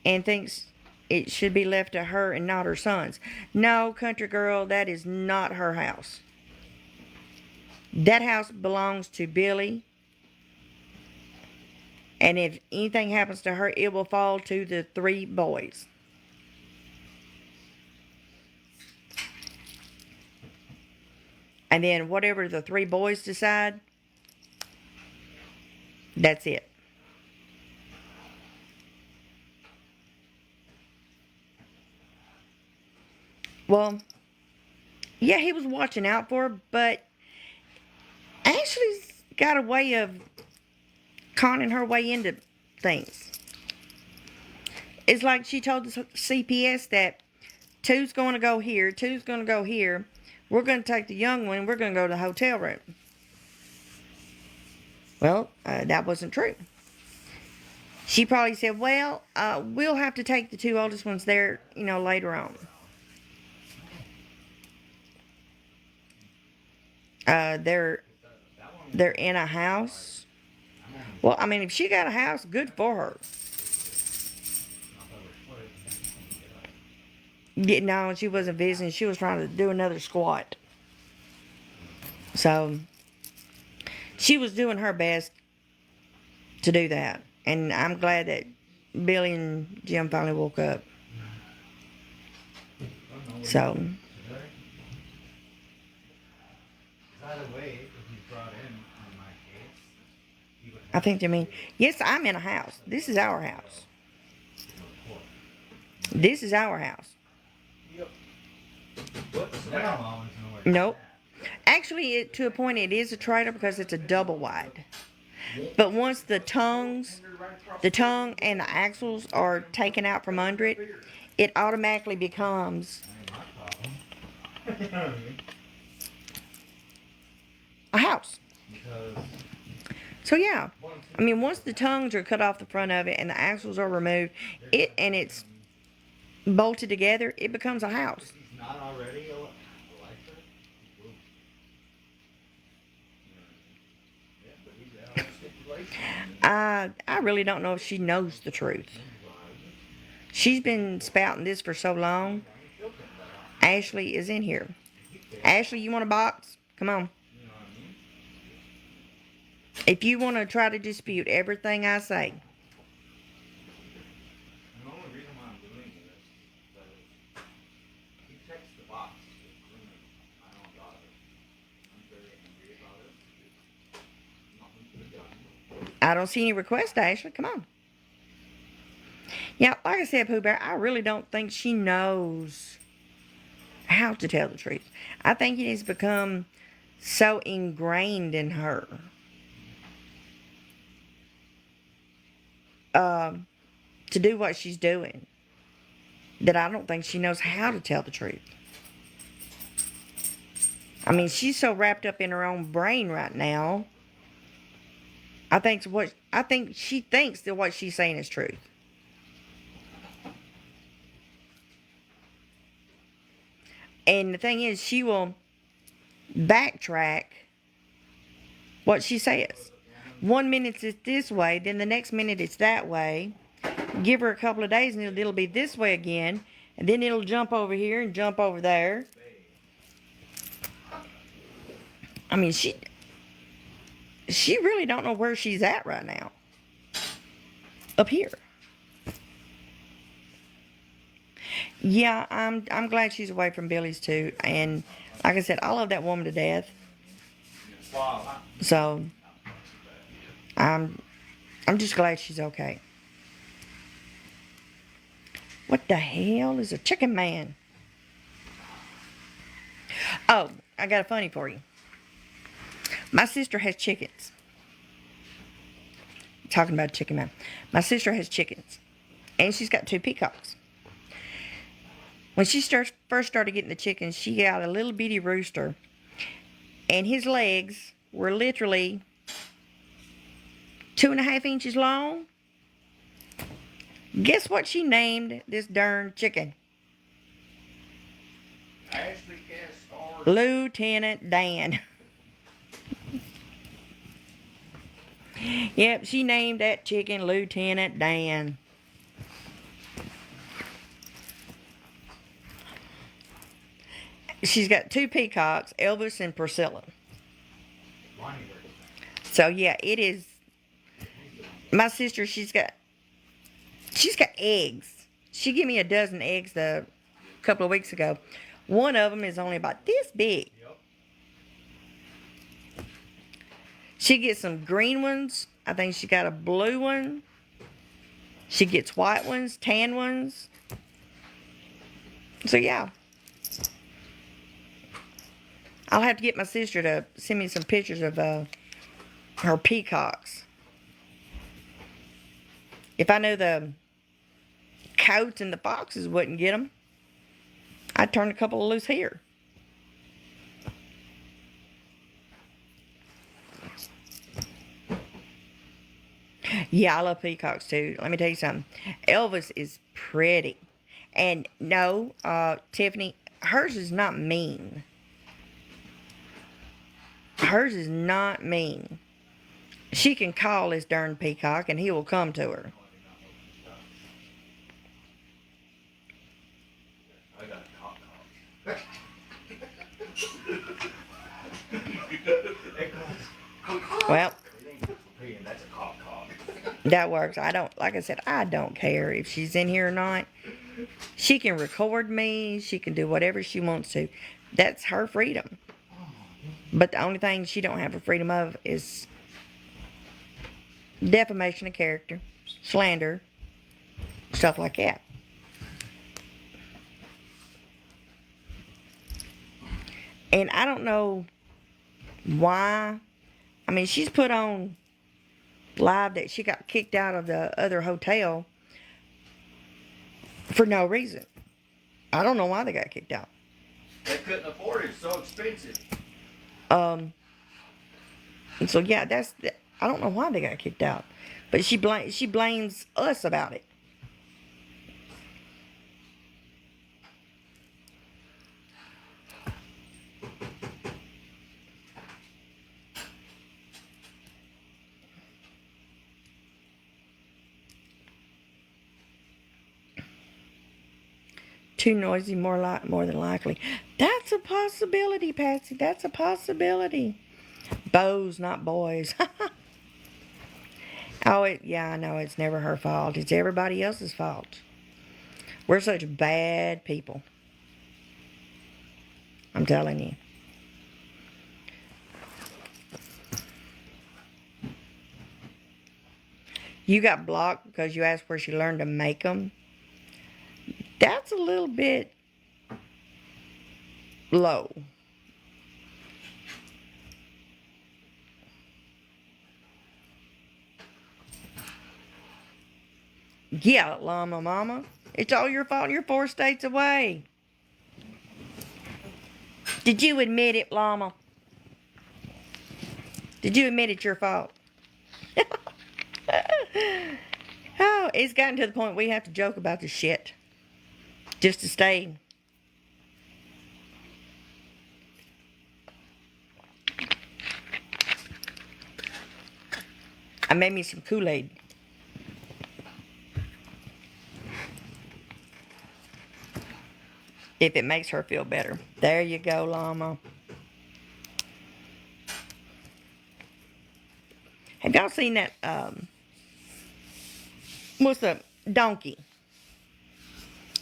and thinks it should be left to her and not her sons. No, country girl, that is not her house. That house belongs to Billy. And if anything happens to her, it will fall to the 3 boys. And then whatever the 3 boys decide, that's it. Well, yeah, he was watching out for her, but Ashley's got a way of conning her way into things. It's like she told the CPS that 2's going to go here, 2's going to go here. We're going to take the young one and we're going to go to the hotel room. Well, that wasn't true. She probably said, well, we'll have to take the 2 oldest ones there, later on. They're in a house. Well, I mean, if she got a house, good for her. Yeah, no, she wasn't visiting. She was trying to do another squat. So, she was doing her best to do that. And I'm glad that Billy and Jim finally woke up. So. By the way, if you brought in on my case, you would have I think they mean, yes, I'm in a house. This is our house. This is our house. Yep. now always know where Nope. Actually, to a point, it is a trailer because it's a double wide. But once the tongue and the axles are taken out from under it, it automatically becomes a house. So yeah, I mean, once the tongues are cut off the front of it and the axles are removed, it's bolted together, it becomes a house. not already electric. I really don't know if she knows the truth. She's been spouting this for so long. Ashley is in here. Ashley, you want a box? Come on. If you want to try to dispute everything I say. The only reason why I'm doing this is because he checks the box. I don't got it. I'm very angry about it. It's nothing to be done. I don't see any requests, Ashley. Come on. Yeah, like I said, Pooh Bear, I really don't think she knows how to tell the truth. I think it has become so ingrained in her to do what she's doing that I don't think she knows how to tell the truth. I mean, she's so wrapped up in her own brain right now. I think she thinks that what she's saying is truth. And the thing is, she will backtrack what she says. 1 minute it's this way, then the next minute it's that way. Give her a couple of days and it'll be this way again. And then it'll jump over here and jump over there. I mean, she really don't know where she's at right now. Up here. Yeah, I'm glad she's away from Billy's too. And like I said, I love that woman to death. So I'm just glad she's okay. What the hell is a chicken man? Oh, I got a funny for you. My sister has chickens. Talking about chicken man. My sister has chickens. And she's got 2 peacocks. When she first started getting the chickens, she got a little bitty rooster. And his legs were literally 2.5 inches long. Guess what she named this darn chicken? Ashley Casteel. Lieutenant Dan. Yep, she named that chicken Lieutenant Dan. She's got 2 peacocks, Elvis and Priscilla. So yeah, it is. My sister, she's got eggs. She gave me a dozen eggs a couple of weeks ago. One of them is only about this big. She gets some green ones. I think she got a blue one. She gets white ones, tan ones. So yeah. I'll have to get my sister to send me some pictures of her peacocks. If I knew the coyotes and the foxes wouldn't get them, I'd turn a couple of loose here. Yeah, I love peacocks too. Let me tell you something. Elvis is pretty. And no, Tiffany, hers is not mean. Hers is not mean. She can call this darn peacock and he will come to her. I got a cock. Well, That's a cock. that works. Like I said, I don't care if she's in here or not. She can record me. She can do whatever she wants to. That's her freedom. But the only thing she don't have a freedom of is defamation of character, slander, stuff like that. And I don't know why. I mean, she's put on live that she got kicked out of the other hotel for no reason. I don't know why they got kicked out. They couldn't afford it. It's so expensive. And so yeah, I don't know why they got kicked out, but she blames us about it. Too noisy, more than likely. That's a possibility, Patsy. That's a possibility. Bows, not boys. Yeah, I know. It's never her fault. It's everybody else's fault. We're such bad people. I'm telling you. You got blocked because you asked where she learned to make them. That's a little bit low. Yeah, llama mama. It's all your fault. You're 4 states away. Did you admit it, llama? Did you admit it's your fault? Oh, it's gotten to the point we have to joke about the shit. Just to stay. I made me some Kool-Aid. If it makes her feel better. There you go, llama. Have y'all seen that, what's the donkey?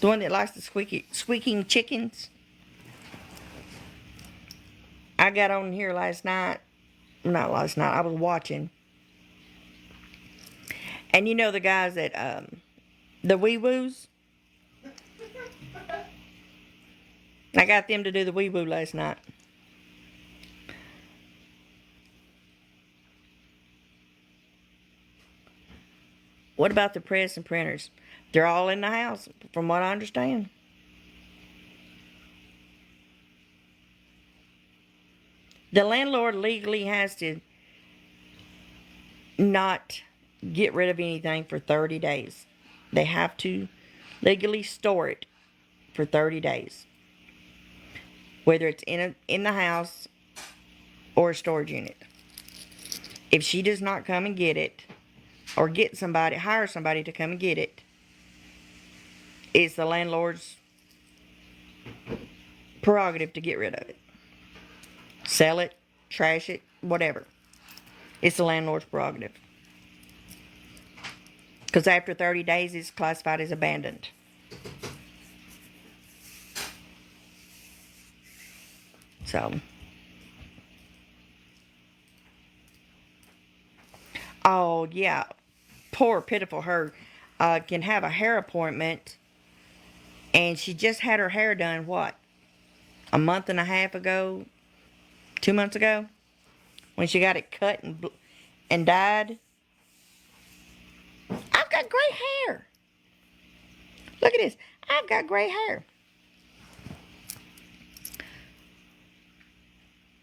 The one that likes the squeaking chickens? I got on here last night. Not last night. I was watching. And you know the guys that, the wee-woos? I got them to do the wee-woo last night. What about the press and printers? They're all in the house, from what I understand. The landlord legally has to not get rid of anything for 30 days. They have to legally store it for 30 days. Whether it's in the house or a storage unit. If she does not come and get it, or hire somebody to come and get it, it's the landlord's prerogative to get rid of it. Sell it, trash it, whatever. It's the landlord's prerogative. Because after 30 days, it's classified as abandoned. So. Oh, yeah. Poor, pitiful her. Can have a hair appointment. And she just had her hair done, what? A month and a half ago? 2 months ago? When she got it cut and dyed. I've got gray hair. Look at this. I've got gray hair.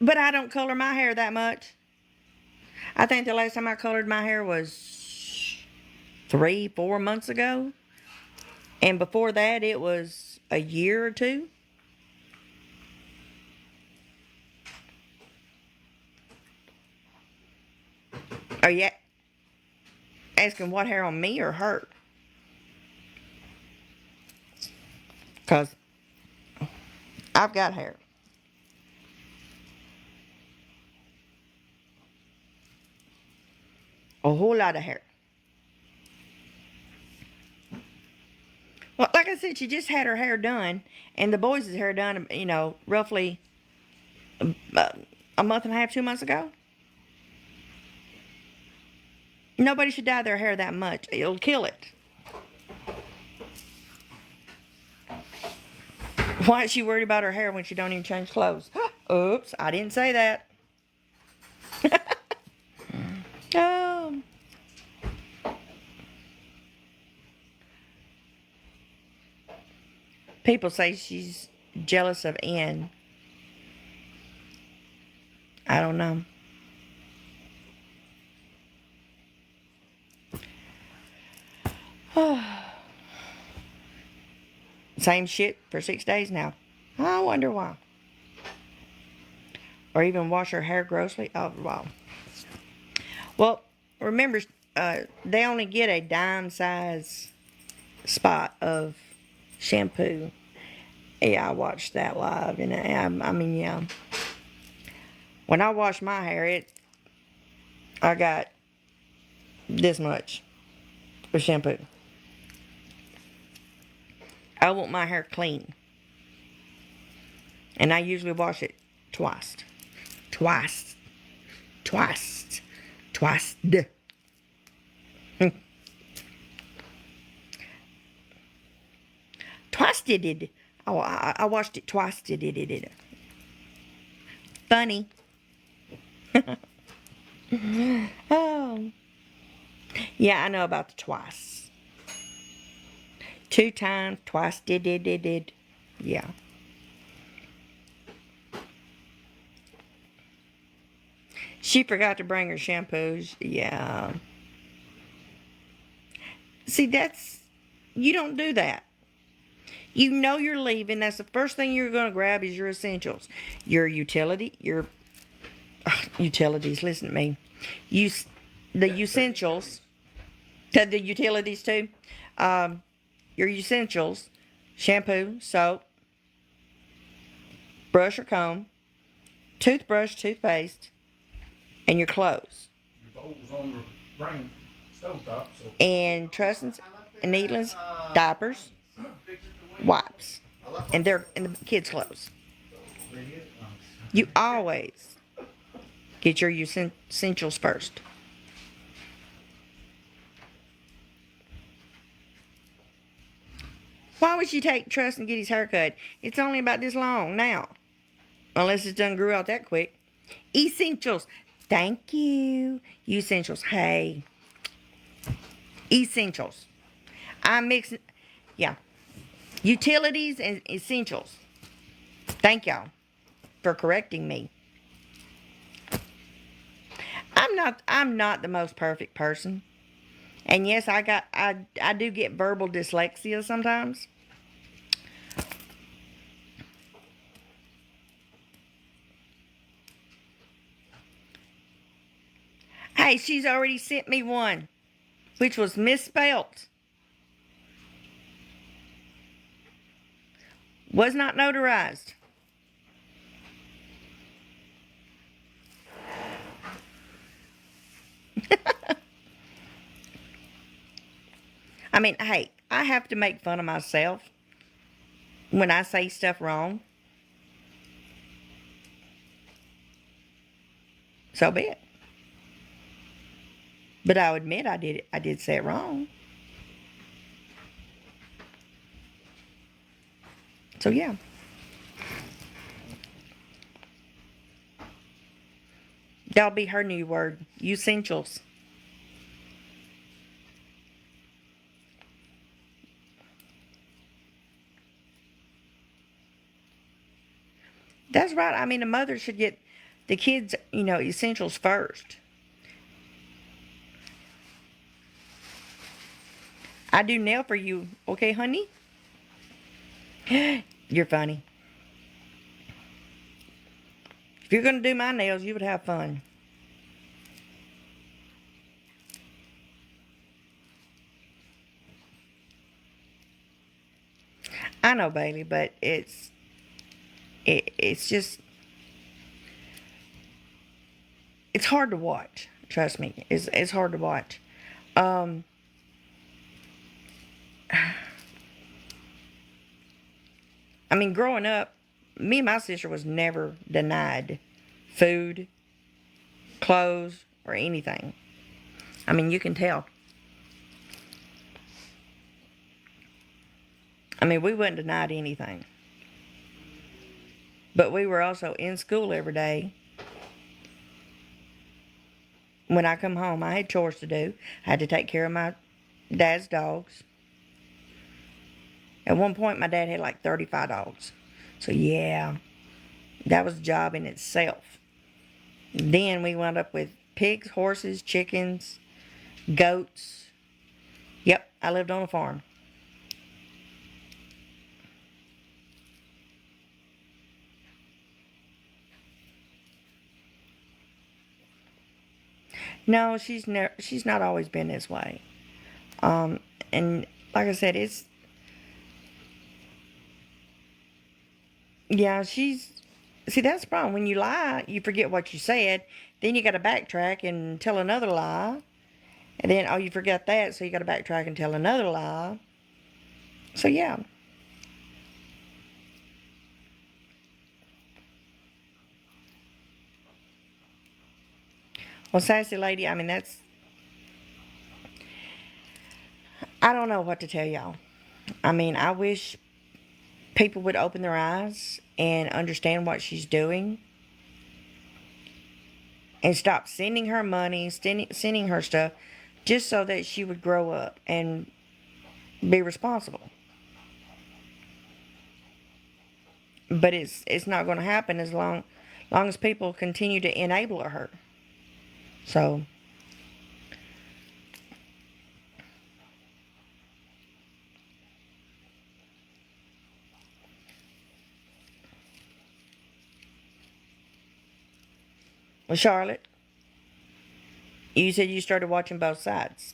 But I don't color my hair that much. I think the last time I colored my hair was 3-4 months ago. And before that, it was a year or 2. Are you asking what hair on me or her? Because I've got hair. A whole lot of hair. Well, like I said, she just had her hair done. And the boys' hair done, roughly a month and a half, 2 months ago. Nobody should dye their hair that much. It'll kill it. Why is she worried about her hair when she don't even change clothes? Oops, I didn't say that. Oh. People say she's jealous of Ann. I don't know. Same shit for 6 days now. I wonder why. Or even wash her hair grossly. Oh, wow. Well, remember, they only get a dime size spot of shampoo. Yeah, I watched that live. And I mean, yeah. When I wash my hair, I got this much of shampoo. I want my hair clean. And I usually wash it twice. Twice. Twice did. Oh, I washed it twice. Funny. Oh. Yeah, I know about the twice. 2 times, twice, did. Yeah. She forgot to bring her shampoos. Yeah. See, you don't do that. You know you're leaving. That's the first thing you're going to grab is your essentials. Your utilities, listen to me. The essentials, the utilities too. Your essentials, shampoo, soap, brush or comb, toothbrush, toothpaste, and your clothes. Your bowl's on the brain stovetop, so. And trussings and needlings, diapers, wipes, and the kids' clothes. You always get your essentials first. Why would you take Trust and get his hair cut? It's only about this long now. Unless it's done grew out that quick. Essentials. Thank you. Essentials. Hey. Essentials. I'm mixing. Yeah. Utilities and essentials. Thank y'all for correcting me. I'm not the most perfect person. And yes, I do get verbal dyslexia sometimes. Hey, she's already sent me one, which was misspelt. Was not notarized. I mean, hey, I have to make fun of myself when I say stuff wrong. So be it. But I'll admit I did say it wrong. So yeah. That'll be her new word. Essentials. That's right. I mean, a mother should get the kids, essentials first. I do nail for you, okay, honey? You're funny. If you're going to do my nails, you would have fun. I know, Bailey, but it's just, it's hard to watch. Trust me, it's hard to watch. I mean, growing up, me and my sister was never denied food, clothes, or anything. I mean, you can tell. I mean, we wasn't denied anything. But we were also in school every day. When I come home, I had chores to do. I had to take care of my dad's dogs. At one point, my dad had like 35 dogs. So yeah, that was a job in itself. Then we wound up with pigs, horses, chickens, goats. Yep, I lived on a farm. No, she's not always been this way. And like I said, yeah, see, that's the problem. When you lie, you forget what you said. Then you got to backtrack and tell another lie. And then, oh, you forgot that, so you got to backtrack and tell another lie. So, yeah. Well, sassy lady, I mean, I don't know what to tell y'all. I mean, I wish people would open their eyes and understand what she's doing. and stopped sending her money, sending her stuff, just so that she would grow up and be responsible. But it's not going to happen as long as people continue to enable her. So, well, Charlotte, you said you started watching both sides.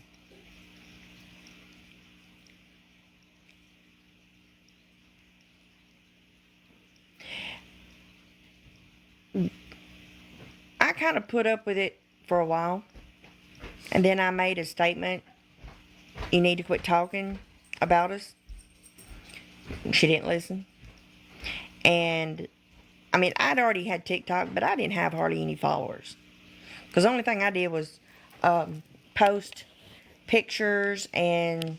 I kind of put up with it for a while, and then I made a statement. You need to quit talking about us. She didn't listen. And I mean, I'd already had TikTok, but I didn't have hardly any followers. Because the only thing I did was post pictures and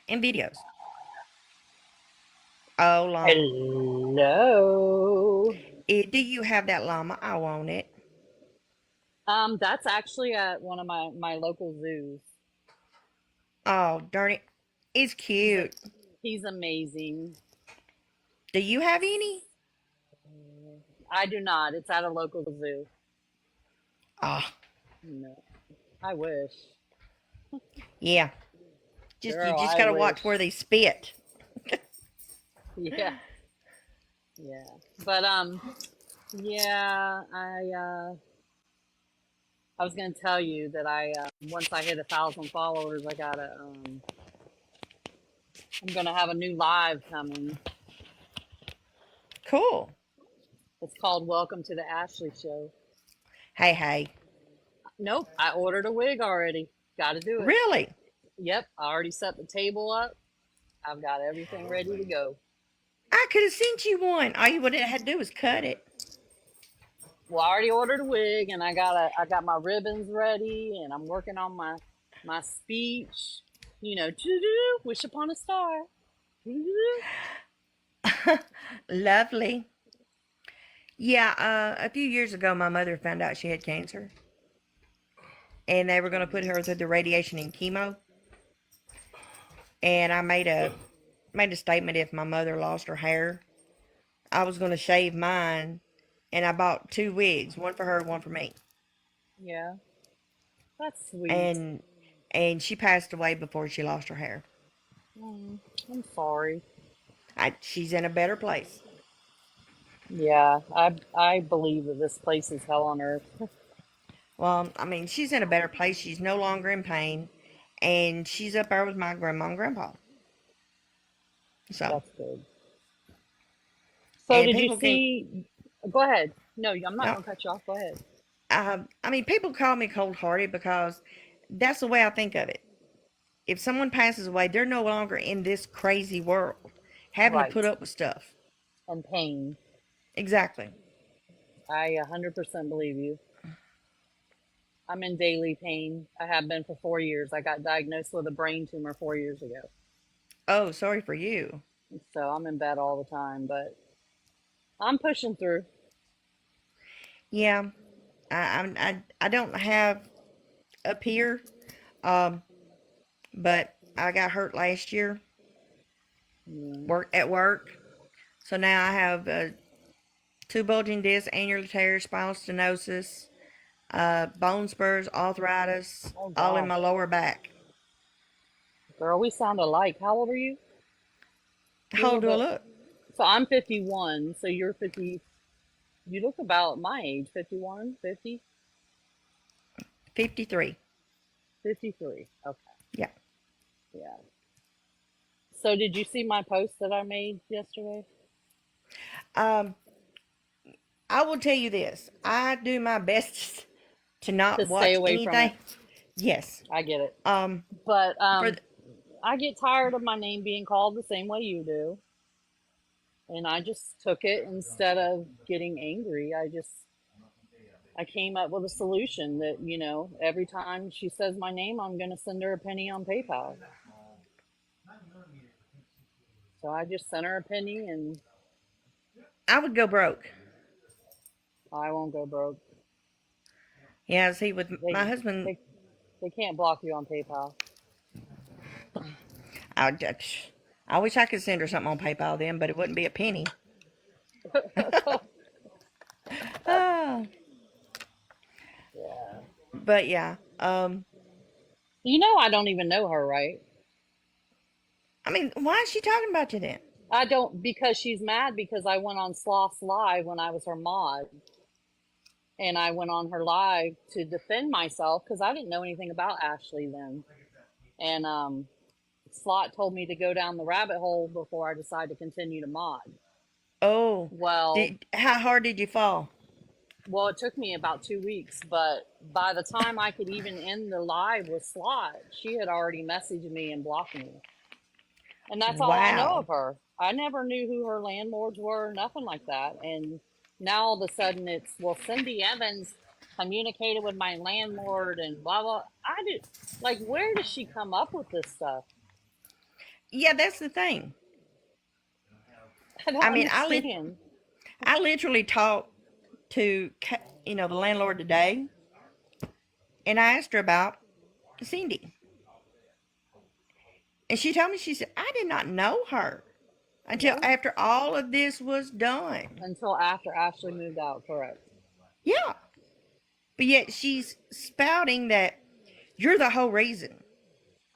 videos. Oh, llama. Hello. Do you have that llama? I want it. That's actually at one of my local zoos. Oh, darn it. It's He's a cute. he's amazing. Do you have any? I do not. It's at a local zoo. Ah, No, I wish. yeah. You Girl, just I gotta wish. watch where they spit. Yeah, yeah. But yeah, I was gonna tell you that I once I hit 1,000 followers, I'm gonna have a new live coming. Cool. It's called Welcome to the Ashley Show. Hey, hey. Nope, I ordered a wig already. Got to do it. Really? Yep, I already set the table up. I've got everything ready to go. I could have sent you one. All you would have had to do was cut it. Well, I already ordered a wig, and I got my ribbons ready, and I'm working on my speech. You know, wish upon a star. Lovely. Yeah, a few years ago, my mother found out she had cancer, and they were going to put her through the radiation and chemo. And I made a statement if my mother lost her hair, I was going to shave mine, and I bought two wigs, one for her, one for me. Yeah, that's sweet. And she passed away before she lost her hair. Mm, I'm sorry. She's in a better place. Yeah, I believe that this place is hell on earth. Well, I mean, she's in a better place. She's no longer in pain, and she's up there with my grandma and grandpa. So, That's good. So and did you people can, see? Go ahead. No, I'm not no, gonna cut you off. Go ahead. I mean, people call me cold hearted because that's the way I think of it. If someone passes away, they're no longer in this crazy world having to put Right. up with stuff. And pain. Exactly. I 100% believe you. I'm in daily pain. I have been for 4 years. I got diagnosed with a brain tumor 4 years ago. Oh, sorry for you. So I'm in bed all the time, but I'm pushing through. Yeah, I don't have up here, um, but I got hurt last year, Yeah. work. So now I have two bulging discs, annular tears, spinal stenosis, bone spurs, arthritis, Oh all in my gosh. lower back. Girl, we sound alike. How old are you? You're a How little old do I bit. look? So I'm 51. So you're 50. You look about my age, 51, 50, 53. 53. Okay. Yeah. Yeah. So did you see my post that I made yesterday? Um, I will tell you this. I do my best to not To stay watch away from anything. it. Yes. I get it. Um, But for I get tired of my name being called the same way you do. And I just took it instead of getting angry. I came up with a solution that, every time she says my name, I'm going to send her a penny on PayPal. So I just sent her a penny and I would go broke. I won't go broke. Yeah, see, with They my husband, they they can't block you on PayPal. I, I wish I could send her something on PayPal then, but it wouldn't be a penny. Ah, Yeah. but yeah, You know I don't even know her, right? I mean, why is she talking about you then? I don't, because she's mad because I went on Sloth's live when I was her mod, and I went on her live to defend myself because I didn't know anything about Ashley then. And Slot told me to go down the rabbit hole before I decide to continue to mod. Oh, Well, how hard did you fall? well, it took me about 2 weeks, but by the time I could even end the live with Slot, she had already messaged me and blocked me. And that's all I know Wow. of her. I never knew who her landlords were, nothing like that. And now all of a sudden it's, well, Cindy Evans communicated with my landlord and blah blah. I did, like, where does she come up with this stuff? Yeah, that's the thing. I don't I mean, understand. I literally talked to the landlord today, and I asked her about Cindy, and she told me, she said, I did not know her until Yeah, after all of this was done. until after Ashley moved out, correct? Yeah, but yet she's spouting that you're the whole reason.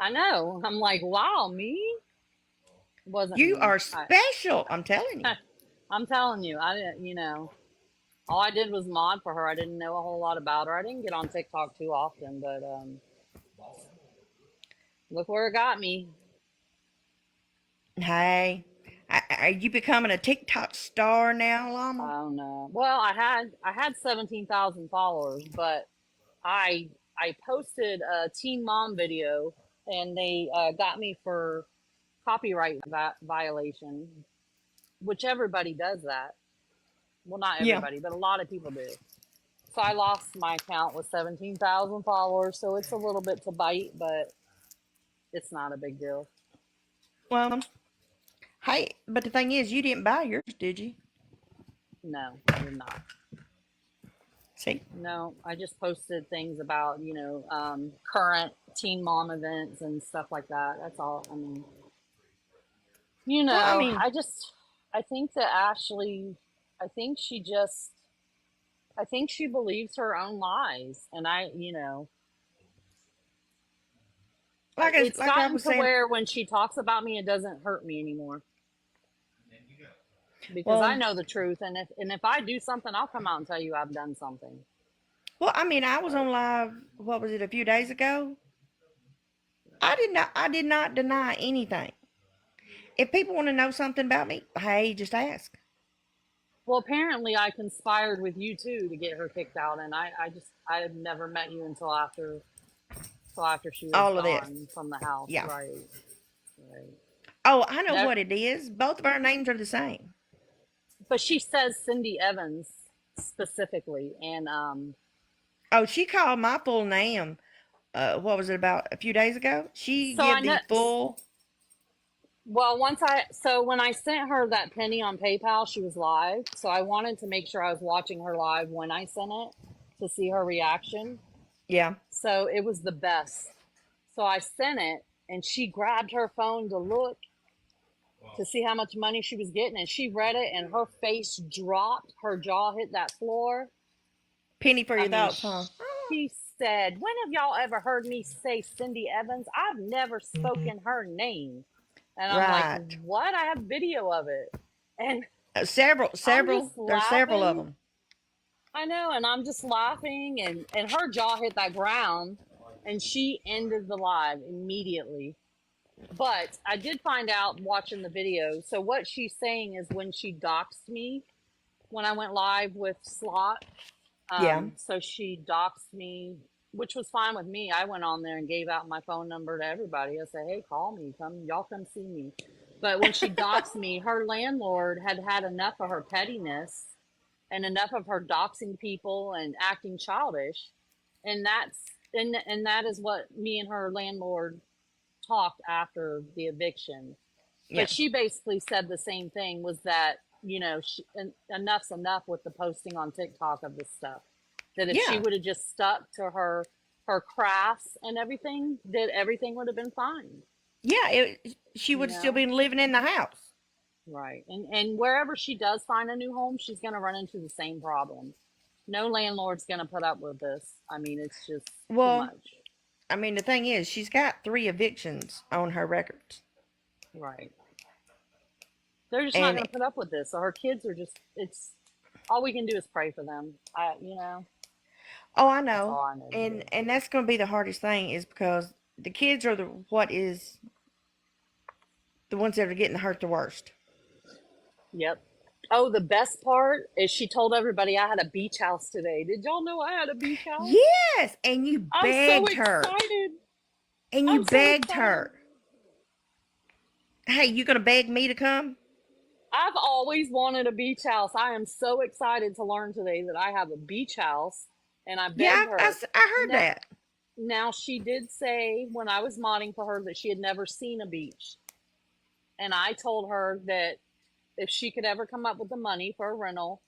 I know. I'm like, wow, me? It wasn't You me. are special, I'm telling you. I'm telling you, I didn't. All I did was mod for her. I didn't know a whole lot about her. I didn't get on TikTok too often, but look where it got me. Hey, are you becoming a TikTok star now, Llama? I don't know. Well, I had 17,000 followers, but I posted a teen mom video, and they got me for copyright violation, which everybody does that. Well, not Yeah. everybody, but a lot of people do. So I lost my account with 17,000 followers, so it's a little bit to bite, but it's not a big deal. Well, hey, but the thing is, you didn't buy yours, did you? No, I did not. See? No, I just posted things about, current teen mom events and stuff like that. That's all. I mean, Well, I mean, I think that Ashley, I think she just, I think she believes her own lies. And it's like I gotten was to saying. where when she talks about me, it doesn't hurt me anymore because I Well, know the truth. And if I do something, I'll come out and tell you I've done something. I mean, I was But on live. What was it? A few days ago. I did not deny anything. If people want to know something about me, hey, just ask. well, apparently I conspired with you too to get her kicked out, and I had never met you until after she was All of this. gone from the house. Yeah. Right, right. Oh, I know Never, what it is. Both of our names are the same. but she says Cindy Evans specifically, and Oh, she called my full name. What was it, about a few days ago? She so I give know. the full. Well, when I sent her that penny on PayPal, she was live, so I wanted to make sure I was watching her live when I sent it to see her reaction. Yeah. So it was the best. So I sent it, and she grabbed her phone to look to see how much money she was getting, and she read it, and her face dropped, her jaw hit that floor. Penny for I your mean, thoughts, huh? she said, when have y'all ever heard me say Cindy Evans? I've never spoken her name. And I'm like, Right. what? I have video of it. And I'm Several. just There's several of laughing. them. I know, and I'm just laughing, and her jaw hit that ground, and she ended the live immediately. But I did find out watching the video. So what she's saying is when she doxed me when I went live with Slot, Yeah. so she doxed me, which was fine with me. I went on there and gave out my phone number to everybody. I said, hey, call me. Y'all come see me. But when she doxed me, her landlord had had enough of her pettiness and enough of her doxing people and acting childish. And that is what me and her landlord talked after the eviction. Yeah. But she basically said the same thing, was that enough's enough with the posting on TikTok of this stuff. That if she Yeah. would have just stuck to her crafts and everything, that everything would have been fine. Yeah, she You would still know, be living in the house. right? And wherever she does find a new home, she's going to run into the same problem. No landlord's going to put up with this. I mean, it's just too Well, much. I mean, the thing is, she's got 3 evictions on her records. Right. They're just not And, going to put up with this. So her kids are just, it's all we can do is pray for them. oh, I That's know. all I know to And do. and that's going to be the hardest thing is because the kids are the ones that are getting hurt the worst. Yep. Oh, the best part is she told everybody I had a beach house today. Did y'all know I had a beach house? Yes, and you I'm so begged her. excited. And you I'm so begged excited. her. Hey, you going to beg me to come? I've always wanted a beach house. I am so excited to learn today that I have a beach house, and I begged Yeah, her. I heard Now, that. now she did say when I was modding for her that she had never seen a beach. And I told her that if she could ever come up with the money for a rental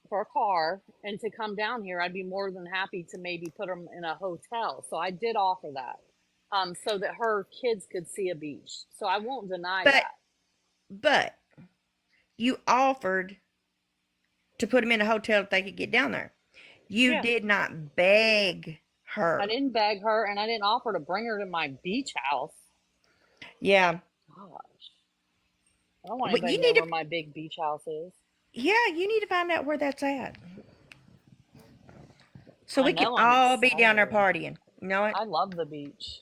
for a car and to come down here, I'd be more than happy to maybe put them in a hotel. So I did offer that, so that her kids could see a beach. So I won't deny But that. but you offered to put them in a hotel if they could get down there. You Yeah, did not beg I her. didn't beg her, and I didn't offer to bring her to my beach house. Yeah. Gosh, I don't want But anybody you to know need to where my big beach house is. yeah, you need to find out where that's at. So I we can know I'm all be down there excited. partying. You know what? I love the beach.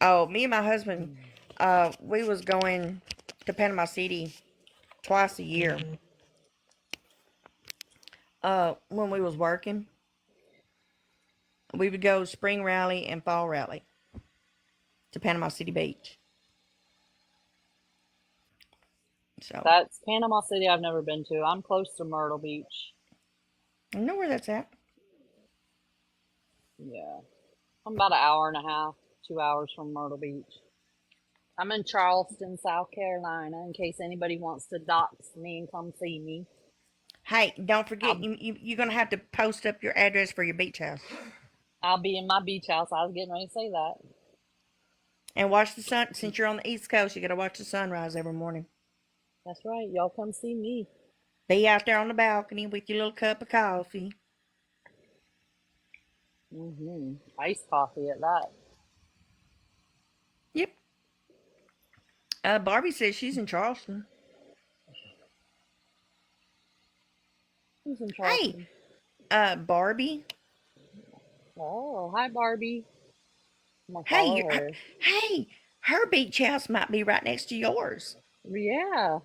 Oh, me and my husband, we was going to Panama City twice a year. When we was working, we would go spring rally and fall rally to Panama City Beach. So That's Panama City. I've never been to. I'm close to Myrtle Beach. I know where that's at. Yeah, I'm about an hour and a half, 2 hours from Myrtle Beach. I'm in Charleston, South Carolina, in case anybody wants to dox me and come see me. Hey, don't forget I'll you're gonna have to post up your address for your beach house I'll be in my beach house. I was getting ready to say that. and watch the sun. Since you're on the East Coast, you gotta watch the sunrise every morning. That's right. Y'all come see me. Be out there on the balcony with your little cup of coffee. Iced coffee at that. Yep. Barbie says she's in Charleston. Who's in Hey, Charleston? Barbie. Oh, hi Barbie. I'm gonna Hey, follow her. hey, her beach house might be right next to yours. Yeah,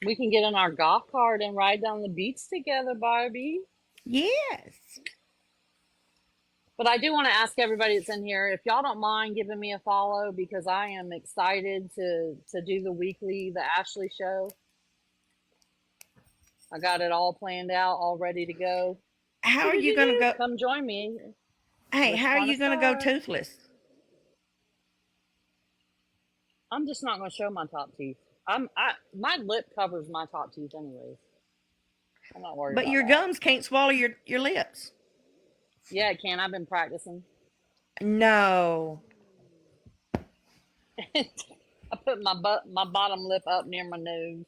we can get in our golf cart and ride down the beach together, Barbie. Yes. But I do want to ask everybody that's in here if y'all don't mind giving me a follow because I am excited to do the Ashley show. I got it all planned out, all ready to go. How are you gonna go? Come join me. Hey, Which how are part you to gonna go start? toothless? I'm just not going to show my top teeth. My lip covers my top teeth anyways. I'm not worried But about your that. gums can't swallow your lips. Yeah, it can. I've been practicing. No. I put my bottom lip up near my nose.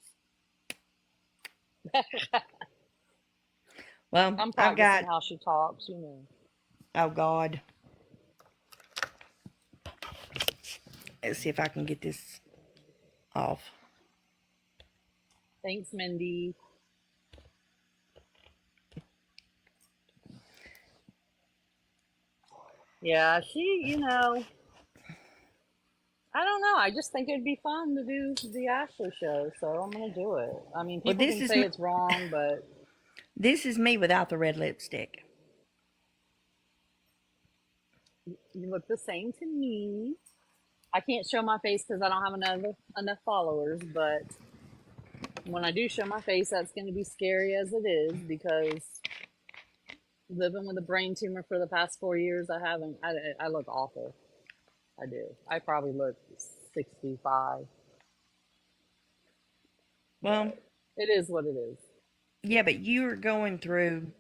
Well, I'm I've practicing got. how she talks. Oh God. Let's see if I can get this off. Thanks, Mindy. Yeah, I don't know. I just think it'd be fun to do the Ashley show, so I'm gonna do it. I mean, Well, people can say it's wrong, but this is me without the red lipstick. you look the same to me. I can't show my face because I don't have enough followers, but when I do show my face, that's going to be scary as it is because living with a brain tumor for the past 4 years, I look awful. I do. I probably look 65. Well, but it is what it is. yeah, but you are going through.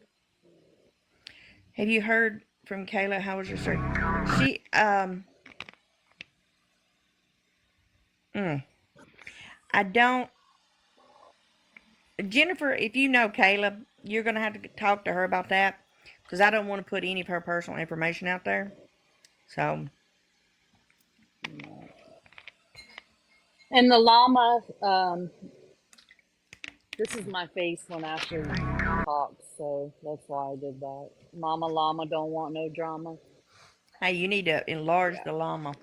Have you heard from Kayla? How was your story? She, mm, I don't. Jennifer, if you know Kayla, you're gonna have to talk to her about that because I don't want to put any of her personal information out there. So, And the llama, this is my face when Ashley talks, so that's why I did that. Mama llama don't want no drama. hey, you need to enlarge Yeah. the llama.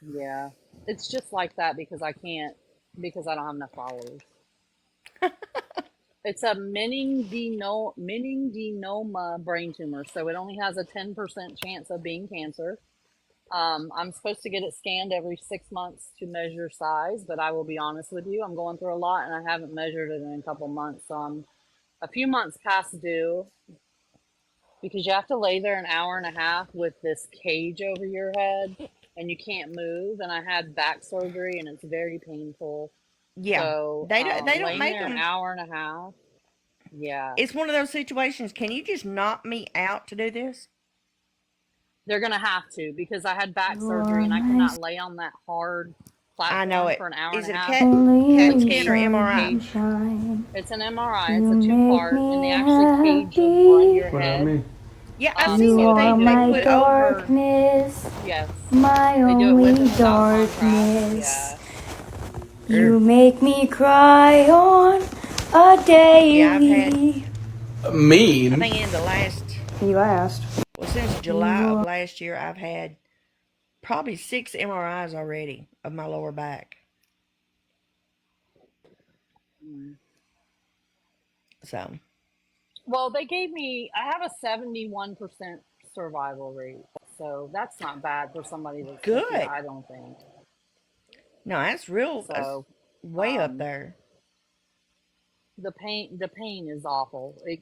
Yeah. It's just like that because I can't, because I don't have enough followers. It's a meningioma brain tumor, so it only has a 10% chance of being cancer. I'm supposed to get it scanned every 6 months to measure size, but I will be honest with you, I'm going through a lot and I haven't measured it in a couple months, so I'm a few months past due because you have to lay there an hour and a half with this cage over your head and you can't move. And I had back surgery and it's very painful. Yeah, So they don't laying make there an them. hour and a half, yeah, It's one of those situations. Can you just knock me out to do this? they're gonna have to because I had back surgery You're and I my cannot lay on that hard I know platform it. for an hour and Is a it a half only with CAT a you, scan or MRI? cage. sunshine. It's an MRI. You It's a two make part, and they me actually cage the front of happy. your What about head. me? Yeah, I seen So You what they are they my put do it. over. darkness, Yes, my they do it with only and without contrast. darkness. Yeah. You make me cry on a Yeah, I've had. daily. I Mean. think in the last. You asked. Well, since July You of are. last year, I've had probably 6 MRIs already of my lower back. Mm. So Well, they gave me. I have a 71% survival rate, so that's not bad for somebody that's 50. good. I don't think No, that's real. That's so. way up Um, there. the pain is awful. It